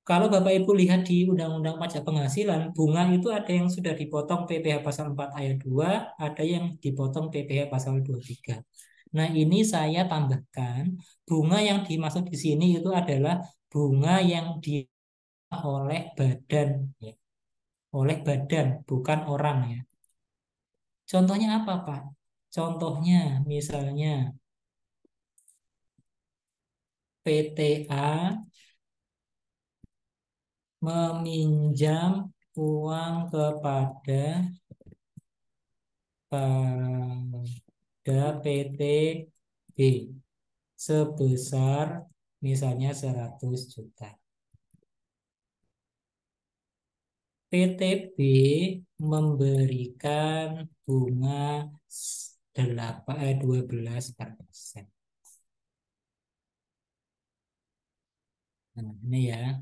Kalau Bapak Ibu lihat di Undang-Undang Pajak Penghasilan, bunga itu ada yang sudah dipotong PPh pasal 4 ayat 2, ada yang dipotong PPh pasal 23. Nah, ini saya tambahkan, bunga yang dimaksud di sini itu adalah bunga yang oleh badan ya. Oleh badan, bukan orang ya. Contohnya apa, Pak? Contohnya misalnya PTA meminjam uang kepada PT B sebesar misalnya 100 juta. PT B memberikan bunga 12%. Nah, ini ya.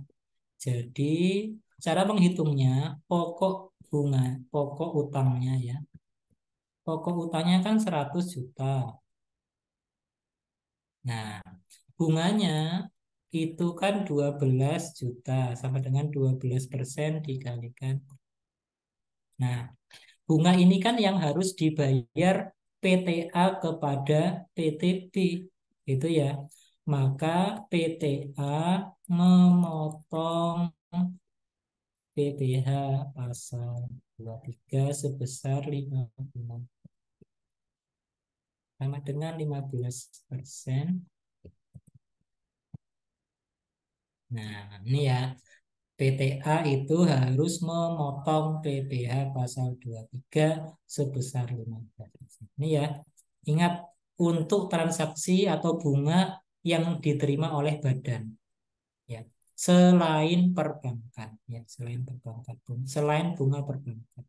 Jadi cara menghitungnya pokok bunga, pokok utangnya ya. Pokok utangnya kan 100 juta. Nah, bunganya itu kan 12 juta sama dengan 12% dikalikan. Nah, bunga ini kan yang harus dibayar PTA kepada PTB. Itu ya. Maka PTA memotong PPh pasal 23 sebesar 50 sama dengan 15%. Nah, ini ya. PTA itu harus memotong PPh pasal 23 sebesar 15%. Ini ya. Ingat, untuk transaksi atau bunga yang diterima oleh badan ya. Selain perbankan ya, selain perbankan, selain bunga perbankan.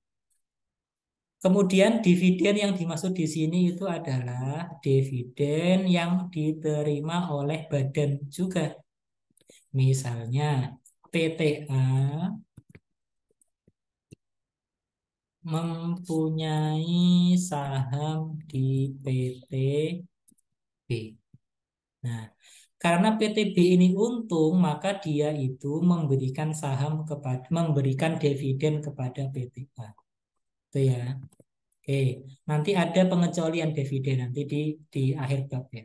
Kemudian dividen yang dimaksud di sini itu adalah dividen yang diterima oleh badan juga. Misalnya PTA mempunyai saham di PTB. Nah, karena PTB ini untung, maka dia itu memberikan dividen kepada PTA. Itu ya. Oke, nanti ada pengecualian dividen nanti di akhir bab ya.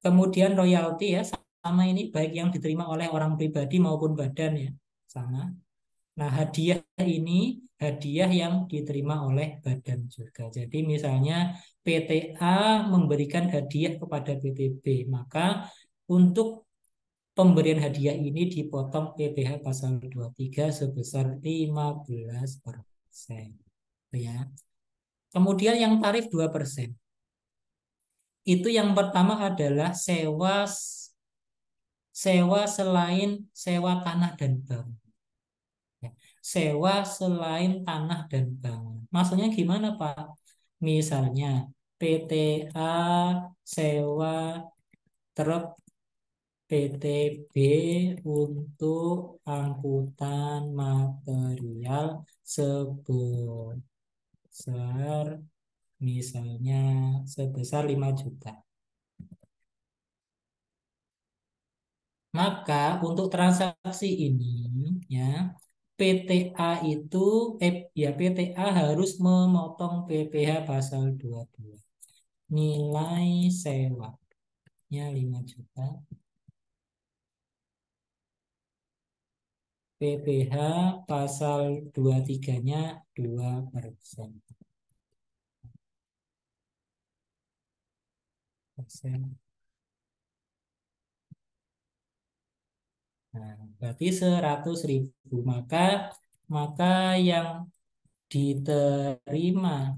Kemudian royalti ya, sama ini baik yang diterima oleh orang pribadi maupun badan ya, sama. Nah, hadiah ini hadiah yang diterima oleh badan juga. Jadi misalnya PTA memberikan hadiah kepada PTB, maka untuk pemberian hadiah ini dipotong PPh pasal 23 sebesar 15%. Ya. Kemudian yang tarif 2%. Itu yang pertama adalah sewa selain sewa tanah dan bangunan. Ya. Sewa selain tanah dan bangunan. Maksudnya gimana, Pak? Misalnya PTA sewa truk PTB untuk angkutan material sebesar misalnya sebesar 5 juta. Maka untuk transaksi ini ya PTA itu PTA harus memotong PPh pasal 22. Nilai sewanya 5 juta. PPh pasal 23-nya 2%. Nah, berarti 100.000. Maka yang diterima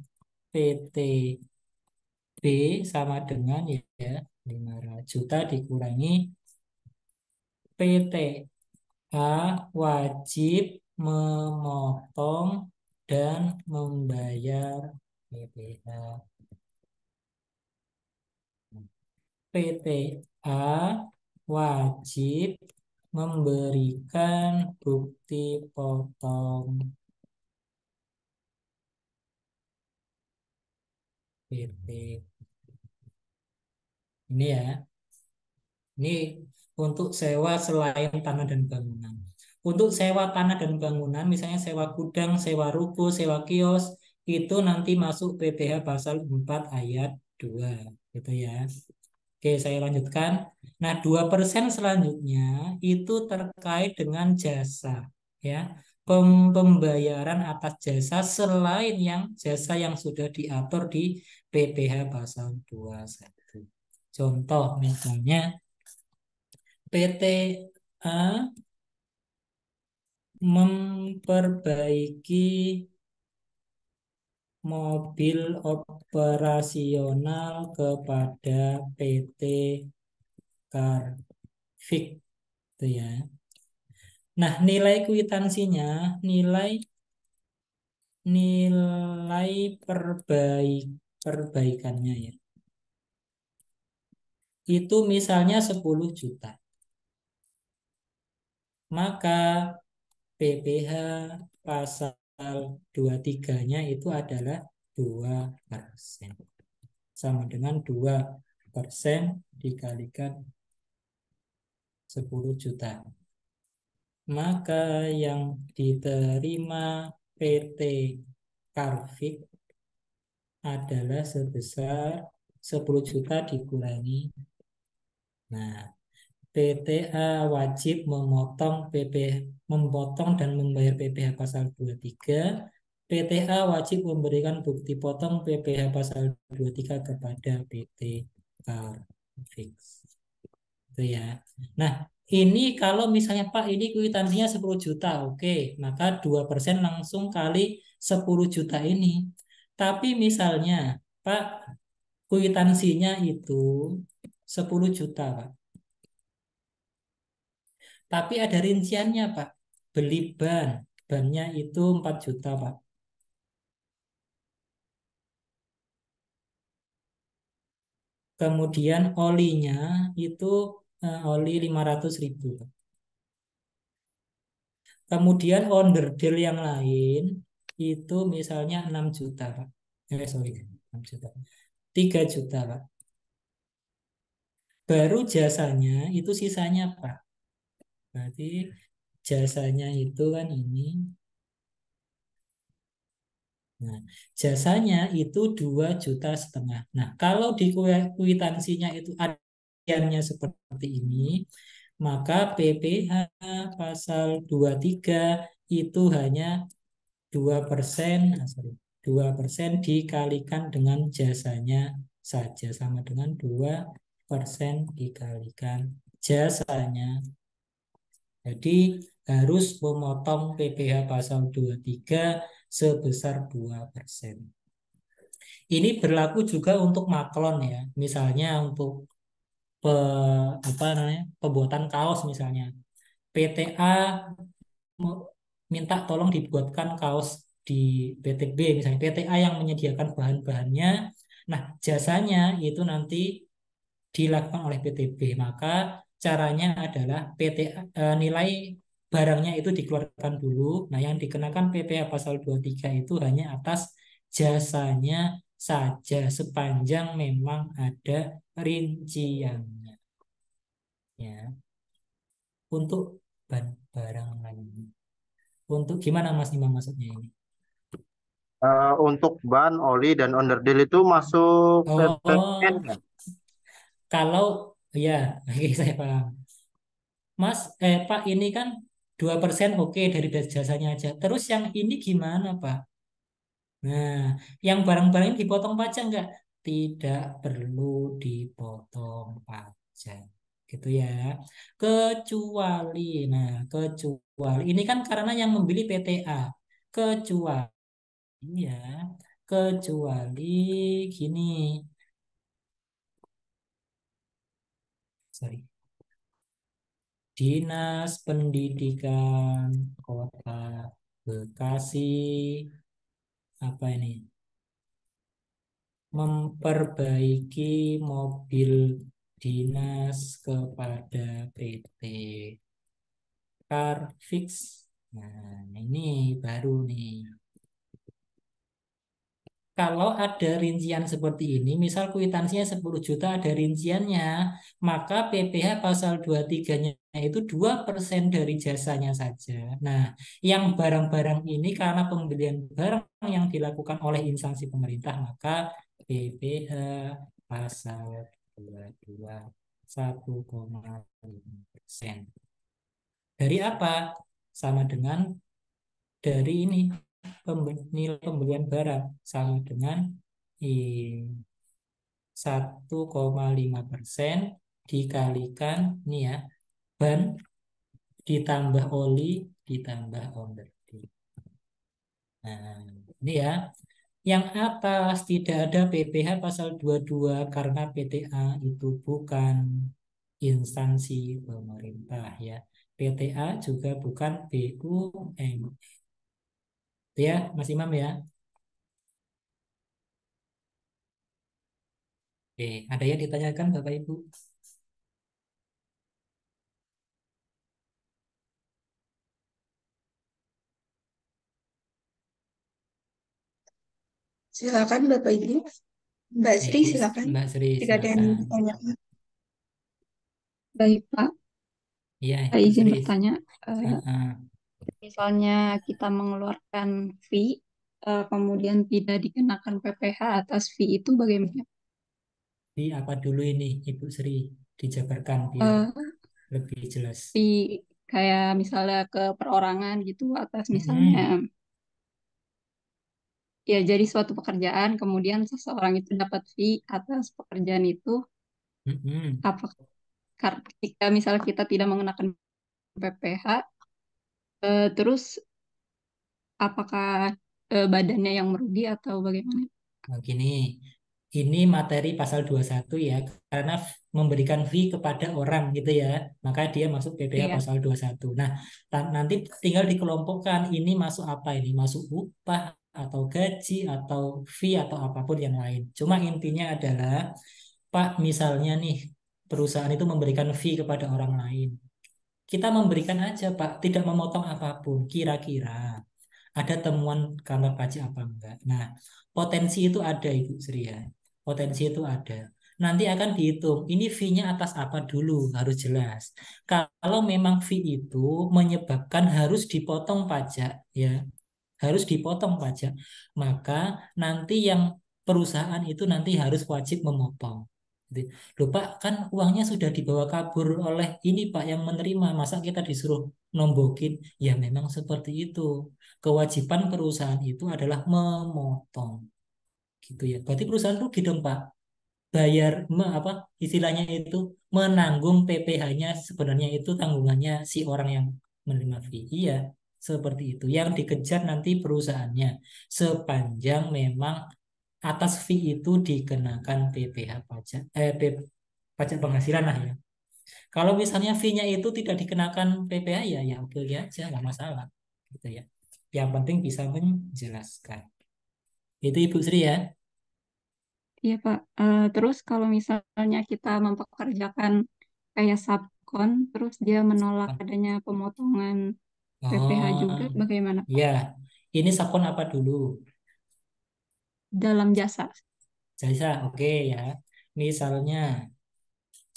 PT B sama dengan ya 500 juta dikurangi PT A wajib memotong dan membayar PPh. PT A wajib memberikan bukti potong PT. Ini ya. Ini untuk sewa selain tanah dan bangunan. Untuk sewa tanah dan bangunan, misalnya sewa gudang, sewa ruko, sewa kios, itu nanti masuk PPh pasal 4 ayat 2. Gitu ya. Oke, saya lanjutkan. Nah, 2% selanjutnya itu terkait dengan jasa. Ya, pembayaran atas jasa selain yang jasa yang sudah diatur di PPh pasal 21. Contoh misalnya PT A memperbaiki mobil operasional kepada PT Carfix, itu ya. Nah, nilai kwitansinya, nilai perbaikannya ya. Itu misalnya 10 juta. Maka PPh pasal 23-nya itu adalah 2%. Sama dengan 2% dikalikan 10 juta. Maka yang diterima PT Carfix adalah sebesar 10 juta dikurangi. Nah, PTA wajib memotong dan membayar PPh pasal 23. PTA wajib memberikan bukti potong PPh pasal 23 kepada PT Carfix. Itu ya. Nah, ini kalau misalnya Pak ini kwitansinya 10 juta, oke, maka 2% langsung kali 10 juta ini. Tapi misalnya Pak kwitansinya itu 10 juta, Pak. Tapi ada rinciannya, Pak. Beli ban. Bannya itu 4 juta, Pak. Kemudian olinya itu oli 500.000, Pak. Kemudian onderdil yang lain itu misalnya 6 juta, Pak. Sorry, 6 juta. 3 juta, Pak. Baru jasanya itu sisanya, Pak. Berarti jasanya itu kan ini. Nah, jasanya itu 2,5 juta. Nah, kalau di kwitansinya itu adanya seperti ini, maka PPh pasal 23 itu hanya 2%, 2% dikalikan dengan jasanya saja sama dengan 2% dikalikan jasanya. Jadi harus memotong PPh pasal 23 sebesar 2%. Ini berlaku juga untuk maklon ya. Misalnya untuk pembuatan kaos misalnya. PTA minta tolong dibuatkan kaos di PT B misalnya. PTA yang menyediakan bahan-bahannya. Nah, jasanya itu nanti dilakukan oleh PT B. Maka caranya adalah nilai barangnya itu dikeluarkan dulu. Nah, yang dikenakan PPh pasal 23 itu hanya atas jasanya saja sepanjang memang ada rinciannya. Ya. Untuk barang lainnya. Untuk gimana Mas Imam maksudnya ini? Untuk ban, oli, dan onderdil itu masuk PPN Oh, ya? kalau ya, oke saya paham. Mas, Pak ini kan 2% oke dari jasanya aja. Terus yang ini gimana, Pak? Nah, yang barang-barang ini dipotong pajak nggak? Tidak perlu dipotong pajak. gitu ya. Kecuali, nah kecuali ini kan karena yang membeli PTA. Kecuali ya, kecuali gini, sorry. Dinas Pendidikan Kota Bekasi apa ini? Memperbaiki mobil dinas kepada PT Carfix. Nah, ini baru nih. Kalau ada rincian seperti ini, misal kwitansinya 10 juta ada rinciannya, maka PPh pasal 23-nya itu 2% dari jasanya saja. Nah, yang barang-barang ini karena pembelian barang yang dilakukan oleh instansi pemerintah, maka PPh pasal 22 1,5%. Dari apa? Sama dengan dari ini nilai pembelian barang sama dengan 1,5% dikalikan nih ya ban ditambah oli ditambah onboarding. Nah, ini ya. Yang atas tidak ada PPh pasal 22 karena PTA itu bukan instansi pemerintah ya. PTA juga bukan BUMN. Itu ya, Mas Imam ya. Oke, ada yang ditanyakan Bapak Ibu? Silakan Bapak Ibu. Mbak Sri, Ibu, silakan. Mbak Sri, Jika ada yang silakan. ditanyakan. Baik, Pak. Iya, Saya Ibu izin Sri. bertanya, Heeh. misalnya kita mengeluarkan fee, kemudian tidak dikenakan PPh atas fee itu bagaimana? Di apa dulu ini, Ibu Sri? Dijabarkan biar Eh, lebih jelas. Fee kayak misalnya ke perorangan gitu atas misalnya Mm-mm. ya jadi suatu pekerjaan, kemudian seseorang itu dapat fee atas pekerjaan itu, Mm-mm. apa ketika misalnya kita tidak mengenakan PPh, terus apakah badannya yang merugi atau bagaimana? Nah, gini, ini materi pasal 21 ya, karena memberikan fee kepada orang gitu ya, maka dia masuk PPh Iya, pasal 21. Nah, nanti tinggal dikelompokkan ini masuk apa ini, masuk upah atau gaji atau fee atau apapun yang lain. Cuma intinya adalah, Pak, misalnya nih, perusahaan itu memberikan fee kepada orang lain. Kita memberikan aja, Pak, tidak memotong apapun, kira-kira ada temuan kantor pajak apa enggak. Nah, potensi itu ada Ibu Sri ya. Potensi itu ada. Nanti akan dihitung, ini fee-nya atas apa dulu, harus jelas. Kalau memang fee itu menyebabkan harus dipotong pajak, ya, harus dipotong pajak, maka nanti yang perusahaan itu nanti harus wajib memotong. Gitu. Loh Pak, kan uangnya sudah dibawa kabur oleh ini Pak yang menerima, masa kita disuruh nombokin? Ya memang seperti itu. Kewajiban perusahaan itu adalah memotong. Gitu ya. Berarti perusahaan rugi dong Pak. Bayar apa istilahnya itu menanggung PPh-nya sebenarnya itu tanggungannya si orang yang menerima fee. Iya, seperti itu. Yang dikejar nanti perusahaannya sepanjang memang atas fee itu dikenakan PPh pajak pajak penghasilan lah ya. Kalau misalnya fee-nya itu tidak dikenakan PPh ya ya oke aja nggak masalah gitu ya. Yang penting bisa menjelaskan. Itu Ibu Sri ya. iya Pak. Terus kalau misalnya kita mempekerjakan kayak subkon, terus dia menolak adanya pemotongan PPh juga, Oh, bagaimana Pak? ya. Ini sabun apa dulu? Dalam jasa. Jasa, oke ya. Misalnya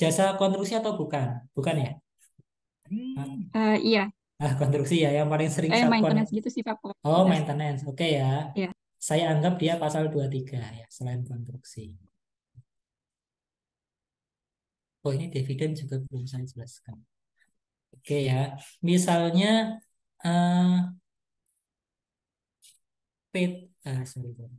jasa konstruksi atau bukan? Bukan ya? Iya, Konstruksi ya, yang paling sering sabun. maintenance gitu sih Pak. Oh, Jasa. maintenance. Oke ya. Iya, Saya anggap dia pasal 23 ya, selain konstruksi. Oh, ini dividen juga belum saya jelaskan. Oke ya. Misalnya eh sorry, sorry.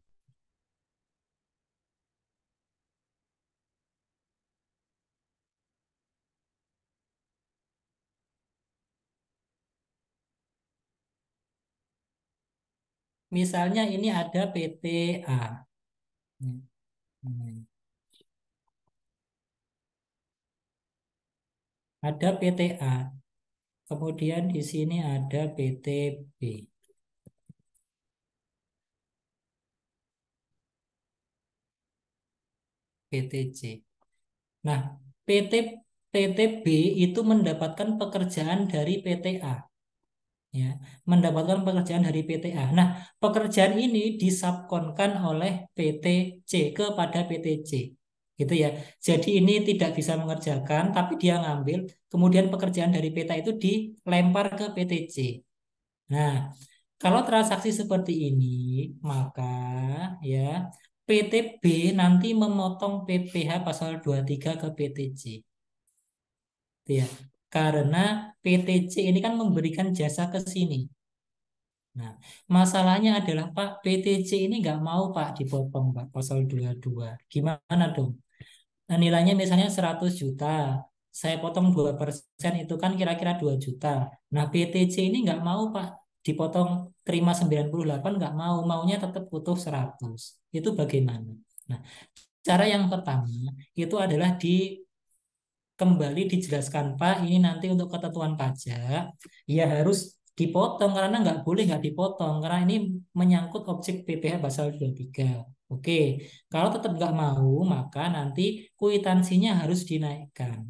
misalnya ini ada PTA. Ada PTA. Kemudian di sini ada PTB. PTC. Nah, PTB itu mendapatkan pekerjaan dari PTA. Ya, mendapatkan pekerjaan dari PTA. Nah, pekerjaan ini disubkonkan oleh PTC kepada PTC. Gitu ya. Jadi ini tidak bisa mengerjakan, tapi dia ngambil, kemudian pekerjaan dari PTA itu dilempar ke PTC. Nah, kalau transaksi seperti ini, maka ya PTB nanti memotong PPh pasal 23 ke PTC. Ya, karena PTC ini kan memberikan jasa ke sini. Nah, masalahnya adalah Pak, PTC ini nggak mau Pak dipotong Pak pasal 22. Gimana dong? Nah, nilainya misalnya 100 juta. Saya potong 2% itu kan kira-kira 2 juta. Nah, PTC ini nggak mau Pak dipotong terima 98 nggak mau. Maunya tetap utuh 100. Itu bagaimana? Nah, cara yang pertama itu adalah kembali dijelaskan Pak, ini nanti untuk ketentuan pajak ya harus dipotong karena nggak boleh nggak dipotong karena ini menyangkut objek PPh pasal 23. Oke, kalau tetap nggak mau maka nanti kwitansinya harus dinaikkan.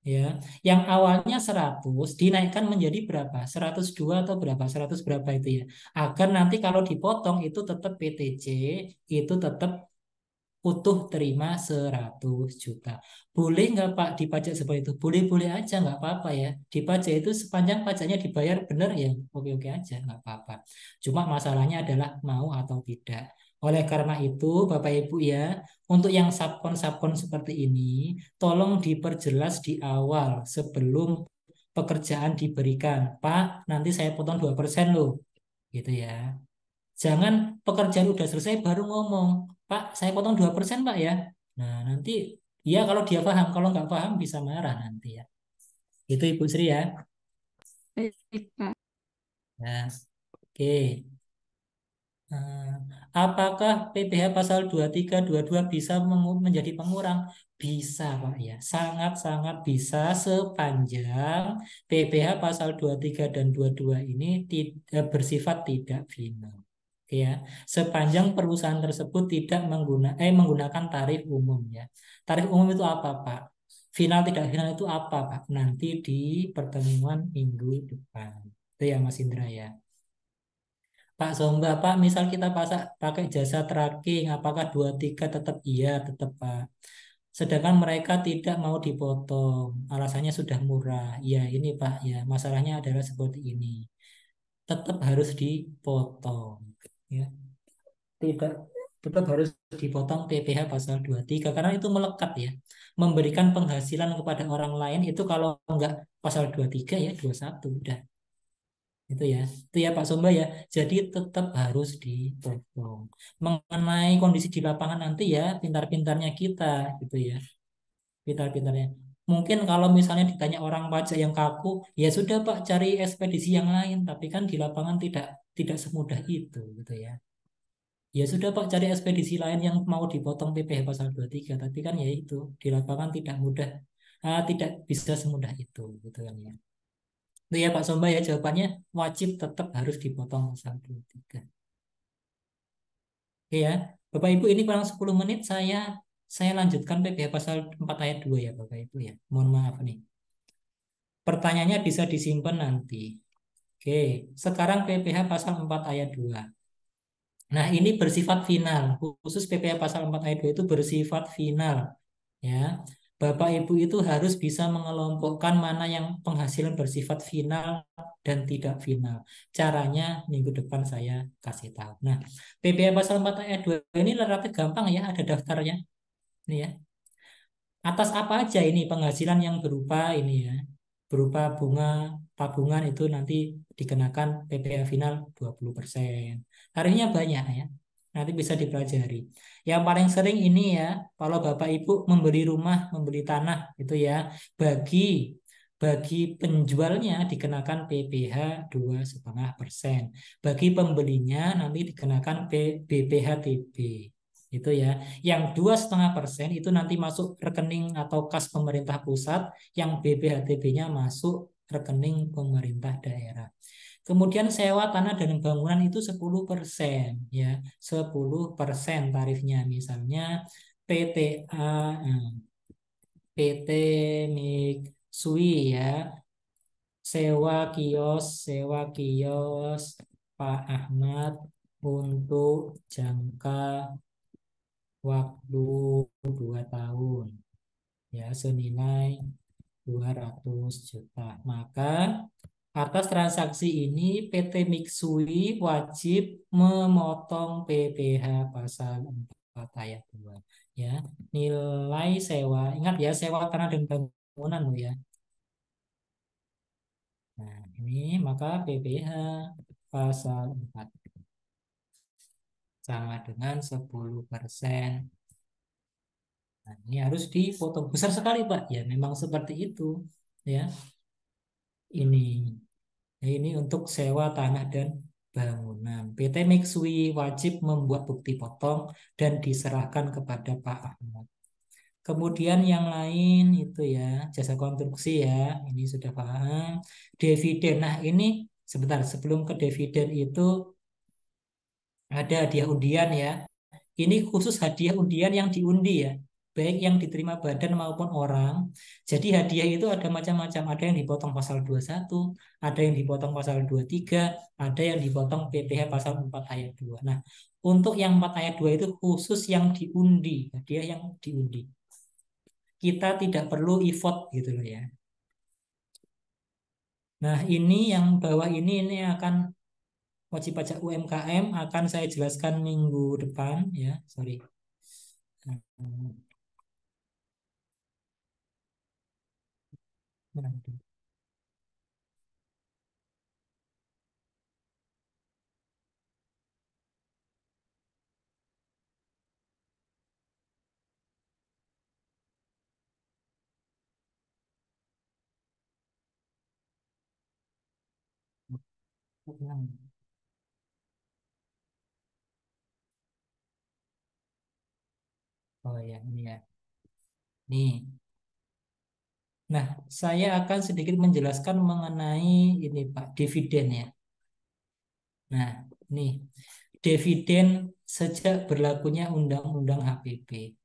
Ya, yang awalnya 100 dinaikkan menjadi berapa? 102 atau berapa? 100 berapa itu ya? Agar nanti kalau dipotong itu tetap PTC, itu tetap utuh terima 100 juta. Boleh nggak Pak dipajak seperti itu? Boleh-boleh aja, nggak apa-apa ya. Dipajak itu sepanjang pajaknya dibayar benar ya, oke-oke aja, nggak apa-apa. Cuma masalahnya adalah mau atau tidak. Oleh karena itu, Bapak Ibu ya, untuk yang subkon-subkon seperti ini, tolong diperjelas di awal sebelum pekerjaan diberikan. Pak, nanti saya potong 2% loh. Gitu ya. Jangan pekerjaan udah selesai baru ngomong, Pak, saya potong 2% Pak ya. Nah, nanti ya kalau dia paham, kalau nggak paham bisa marah nanti ya. Itu Ibu Sri ya. Baik, Pak. Nah, oke. Nah, apakah PPh pasal 23, 22 bisa menjadi pengurang? Bisa, Pak ya. Sangat-sangat bisa sepanjang PPh pasal 23 dan 22 ini bersifat tidak final. Oke ya. Sepanjang perusahaan tersebut tidak menggunakan tarif umum ya. Tarif umum itu apa, Pak? Final tidak final itu apa, Pak? Nanti di pertemuan minggu depan. Itu ya, Mas Indra ya. Pak Somba, Pak, misal kita pakai jasa tracking, apakah 23 tetap iya, tetap Pak. Sedangkan mereka tidak mau dipotong, alasannya sudah murah. Ya, ini Pak, ya, masalahnya adalah seperti ini. Tetap harus dipotong, ya. Tidak, tetap harus dipotong PPh pasal 23 karena itu melekat ya. Memberikan penghasilan kepada orang lain itu kalau enggak pasal 23 ya 21 udah. Itu ya Pak Somba ya. Jadi tetap harus dipotong. Mengenai kondisi di lapangan nanti ya pintar-pintarnya kita gitu ya, pintar-pintarnya. Mungkin kalau misalnya ditanya orang pajak yang kaku, ya sudah Pak cari ekspedisi yang lain. Tapi kan di lapangan tidak tidak semudah itu gitu ya. Ya sudah Pak cari ekspedisi lain yang mau dipotong PPh pasal 23. Tapi kan ya itu di lapangan tidak mudah, tidak bisa semudah itu gitu kan ya. Itu ya Pak Somba ya jawabannya wajib tetap harus dipotong pasal 23. Oke ya. Bapak Ibu ini kurang 10 menit saya lanjutkan PPh pasal 4 ayat 2 ya Bapak Ibu ya. Mohon maaf nih. Pertanyaannya bisa disimpan nanti. Oke, sekarang PPh pasal 4 ayat 2. Nah, ini bersifat final. Khusus PPh pasal 4 ayat 2 itu bersifat final ya. Bapak Ibu itu harus bisa mengelompokkan mana yang penghasilan bersifat final dan tidak final. Caranya minggu depan saya kasih tahu. Nah, PPh pasal 4 ayat 2 ini relatif gampang ya, ada daftarnya. Ini ya. Atas apa aja ini penghasilan yang berupa ini ya. Berupa bunga tabungan itu nanti dikenakan PPh final 20%. Tarifnya banyak ya. Nanti bisa dipelajari. Yang paling sering ini ya, kalau Bapak Ibu membeli rumah, membeli tanah itu ya, bagi Bagi penjualnya dikenakan PPh 2,5%. Bagi pembelinya nanti dikenakan BPHTB. Itu ya. Yang 2,5% itu nanti masuk rekening atau kas pemerintah pusat, yang BPHTB-nya masuk rekening pemerintah daerah. Kemudian sewa tanah dan bangunan itu 10%, ya. 10% tarifnya. Misalnya PTA, PT Mitsui ya, sewa kios Pak Ahmad untuk jangka waktu 2 tahun, ya, senilai 200 juta. Maka atas transaksi ini PT Mitsui wajib memotong PPh pasal 4 ayat 2. Ya, nilai sewa, ingat ya, sewa tanah dan bangunan loh ya. Nah, ini maka PPh pasal 4 sama dengan 10%. Nah, ini harus dipotong besar sekali, Pak. Ya, memang seperti itu. Ya, ini. Nah, ini untuk sewa tanah dan bangunan. PT Mitsui wajib membuat bukti potong dan diserahkan kepada Pak Ahmad. Kemudian yang lain itu ya, jasa konstruksi ya, ini sudah paham. Dividen. Nah, ini sebentar sebelum ke dividen itu ada hadiah undian ya. Ini khusus hadiah undian yang diundi ya, baik yang diterima badan maupun orang. Jadi hadiah itu ada macam-macam, ada yang dipotong pasal 21, ada yang dipotong pasal 23, ada yang dipotong PPh pasal 4 ayat 2. Nah, untuk yang 4 ayat 2 itu khusus yang diundi, hadiah yang diundi. Kita tidak perlu e-vote gitu loh ya. Nah, ini yang bawah ini akan wajib pajak UMKM akan saya jelaskan minggu depan ya, sorry. Oh ya, ini ya. Nih. Nah, saya akan sedikit menjelaskan mengenai ini Pak, dividen ya. Nah, nih, dividen sejak berlakunya Undang-Undang HPP.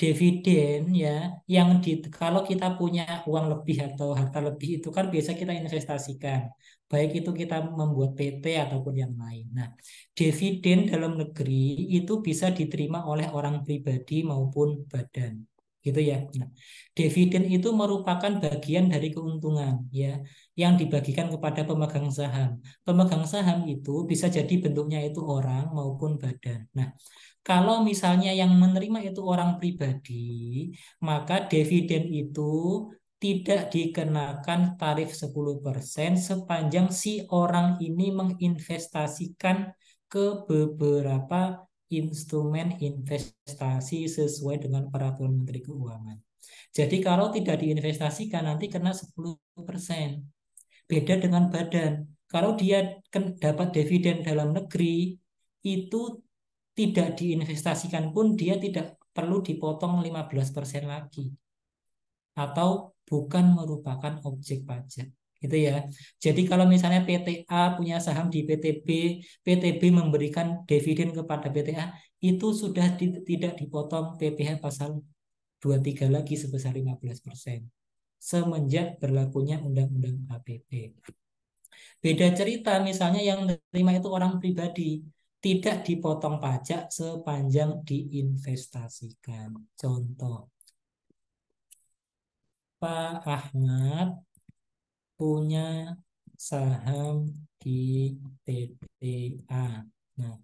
Dividen ya, yang kalau kita punya uang lebih atau harta lebih itu kan biasa kita investasikan. Baik itu kita membuat PT ataupun yang lain. Nah, dividen dalam negeri itu bisa diterima oleh orang pribadi maupun badan. Gitu ya. Nah, dividen itu merupakan bagian dari keuntungan ya yang dibagikan kepada pemegang saham. Pemegang saham itu bisa jadi bentuknya itu orang maupun badan. Nah, kalau misalnya yang menerima itu orang pribadi, maka dividen itu tidak dikenakan tarif 10% sepanjang si orang ini menginvestasikan ke beberapa instrumen investasi sesuai dengan peraturan Menteri Keuangan. Jadi kalau tidak diinvestasikan nanti kena 10%. Beda dengan badan. Kalau dia dapat dividen dalam negeri, itu tidak diinvestasikan pun dia tidak perlu dipotong 15% lagi. Atau bukan merupakan objek pajak. Gitu ya. Jadi kalau misalnya PTA punya saham di PTB, PTB memberikan dividen kepada PTA, itu sudah tidak dipotong PPh pasal 23 lagi sebesar 15%. Semenjak berlakunya Undang-Undang HPP. Beda cerita misalnya yang menerima itu orang pribadi, tidak dipotong pajak sepanjang diinvestasikan. Contoh, Pak Ahmad punya saham di PTA. Nah,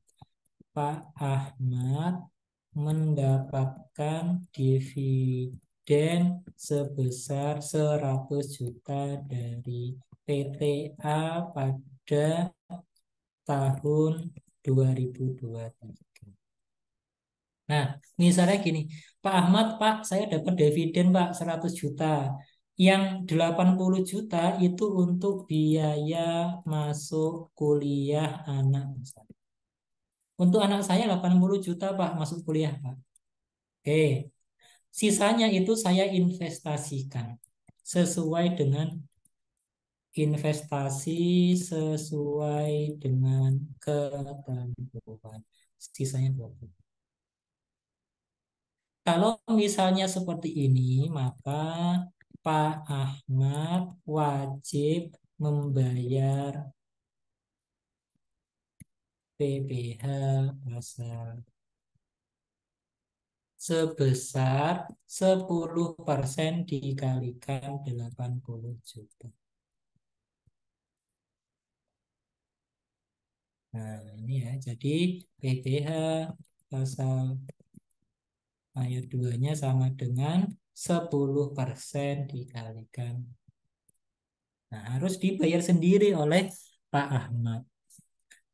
Pak Ahmad mendapatkan dividen sebesar 100 juta dari PTA pada tahun 2023. Nah, misalnya gini, Pak Ahmad, Pak, saya dapat dividen, Pak, 100 juta. Yang 80 juta itu untuk biaya masuk kuliah anak misalnya. Untuk anak saya 80 juta Pak masuk kuliah Pak. Oke. Sisanya itu saya investasikan sesuai dengan investasi sesuai dengan ketentuan. Sisanya 20. Kalau misalnya seperti ini, maka Pak Ahmad wajib membayar PPh pasar sebesar 10% dikalikan 80 juta. Nah, ini ya. Jadi PPh pasal ayat 2-nya sama dengan 10% dikalikan. Nah, harus dibayar sendiri oleh Pak Ahmad.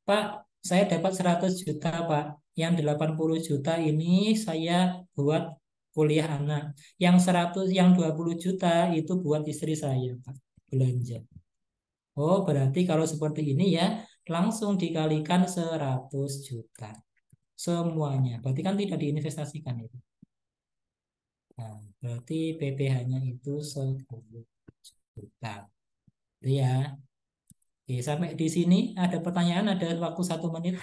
Pak, saya dapat 100 juta, Pak. Yang 80 juta ini saya buat kuliah anak. Yang 20 juta itu buat istri saya, Pak. Belanja. Oh, berarti kalau seperti ini ya, langsung dikalikan 100 juta. Semuanya. Berarti kan tidak diinvestasikan itu. Nah, berarti PPh-nya itu 10 juta. Itu ya. Oke, sampai di sini ada pertanyaan, ada waktu 1 menit.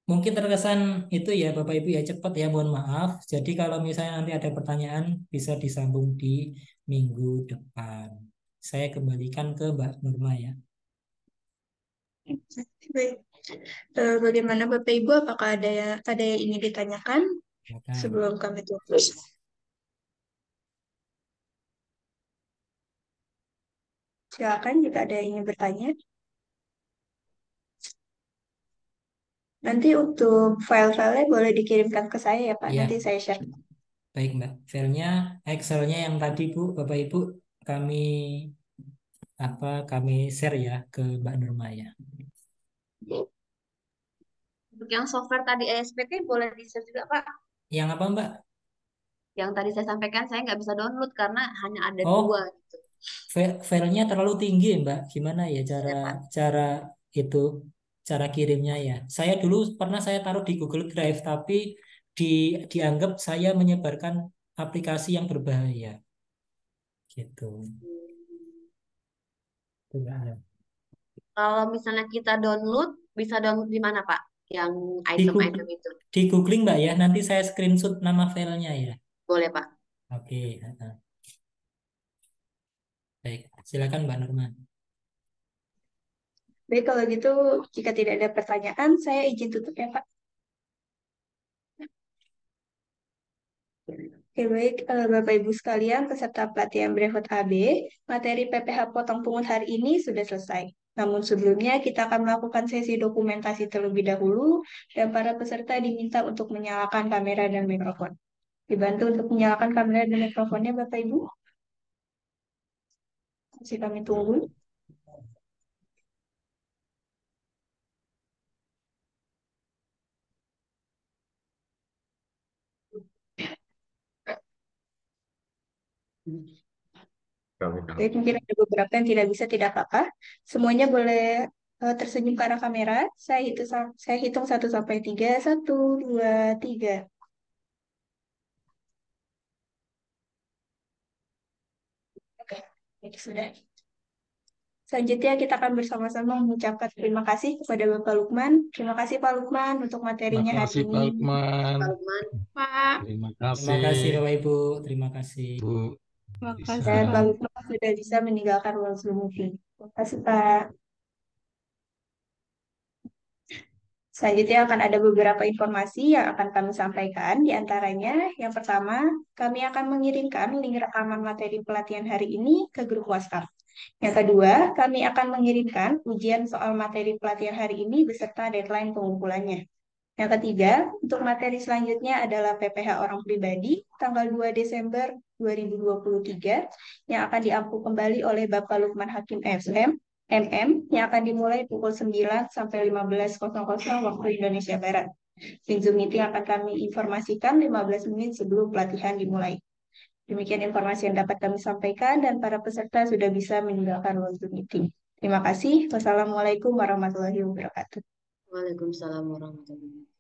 Mungkin terkesan itu ya Bapak Ibu ya cepat ya, mohon maaf. Jadi kalau misalnya nanti ada pertanyaan bisa disambung di minggu depan. Saya kembalikan ke Mbak Nurma ya. Baik. Bagaimana Bapak Ibu? Apakah ada yang ingin ditanyakan Silakan. sebelum kami tutup? Silakan jika ada yang ingin bertanya. Nanti untuk file-filenya boleh dikirimkan ke saya ya Pak. Iya, Nanti saya share. baik Mbak. Filenya, Excelnya yang tadi Bu, Bapak Ibu kami kami share ya ke Mbak Nurma ya. Untuk yang software tadi ESPT boleh di-share juga, Pak. Yang apa Mbak? Yang tadi saya sampaikan saya nggak bisa download karena hanya ada Oh, 2 gitu. filenya terlalu tinggi Mbak. Gimana ya cara Ya, Pak. cara itu cara kirimnya ya? Saya dulu pernah saya taruh di Google Drive tapi di dianggap saya menyebarkan aplikasi yang berbahaya. Gitu. Itu Mbak. Kalau misalnya kita download, bisa download di mana, Pak? Yang Di item-item Google, itu. di googling Mbak ya. Nanti saya screenshot nama filenya ya. Boleh, Pak. Oke. Baik, silakan Mbak Nurman. Baik, kalau gitu jika tidak ada pertanyaan, saya izin tutup ya Pak. Oke, baik, Bapak Ibu sekalian, peserta pelatihan Brevet AB, materi PPh potong pungut hari ini sudah selesai. Namun sebelumnya kita akan melakukan sesi dokumentasi terlebih dahulu dan para peserta diminta untuk menyalakan kamera dan mikrofon. Dibantu untuk menyalakan kamera dan mikrofonnya Bapak Ibu. Masih kami tunggu. Baik, mungkin ada beberapa yang tidak bisa, tidak apa-apa. Semuanya boleh tersenyum ke arah kamera. Saya hitung 1 sampai 3. 1, 2, 3. Oke, jadi sudah. Selanjutnya kita akan bersama-sama mengucapkan terima kasih kepada Bapak Lukman. Terima kasih Pak Lukman untuk Terima materinya hari kasih Pak ini. Lukman. Pak Lukman. Pak. Terima Terima kasih kasih Bapak Ibu. Terima kasih. Bu Terima bisa. kasih, Dan Pak Pak. Lukman sudah bisa meninggalkan ruang Zoom meeting. Terima kasih Pak. Selanjutnya akan ada beberapa informasi yang akan kami sampaikan. Di antaranya, yang pertama, kami akan mengirimkan link rekaman materi pelatihan hari ini ke grup WhatsApp. Yang kedua, kami akan mengirimkan ujian soal materi pelatihan hari ini beserta deadline pengumpulannya. Yang ketiga, untuk materi selanjutnya adalah PPh orang pribadi tanggal 2 Desember 2023 yang akan diampu kembali oleh Bapak Lukman Hakim MM yang akan dimulai pukul 9 sampai 15.00 waktu Indonesia Barat. Link Zoom meeting akan kami informasikan 15 menit sebelum pelatihan dimulai. Demikian informasi yang dapat kami sampaikan dan para peserta sudah bisa meninggalkan ruang Zoom meeting. Terima kasih. Wassalamualaikum warahmatullahi wabarakatuh. Waalaikumsalam warahmatullahi wabarakatuh.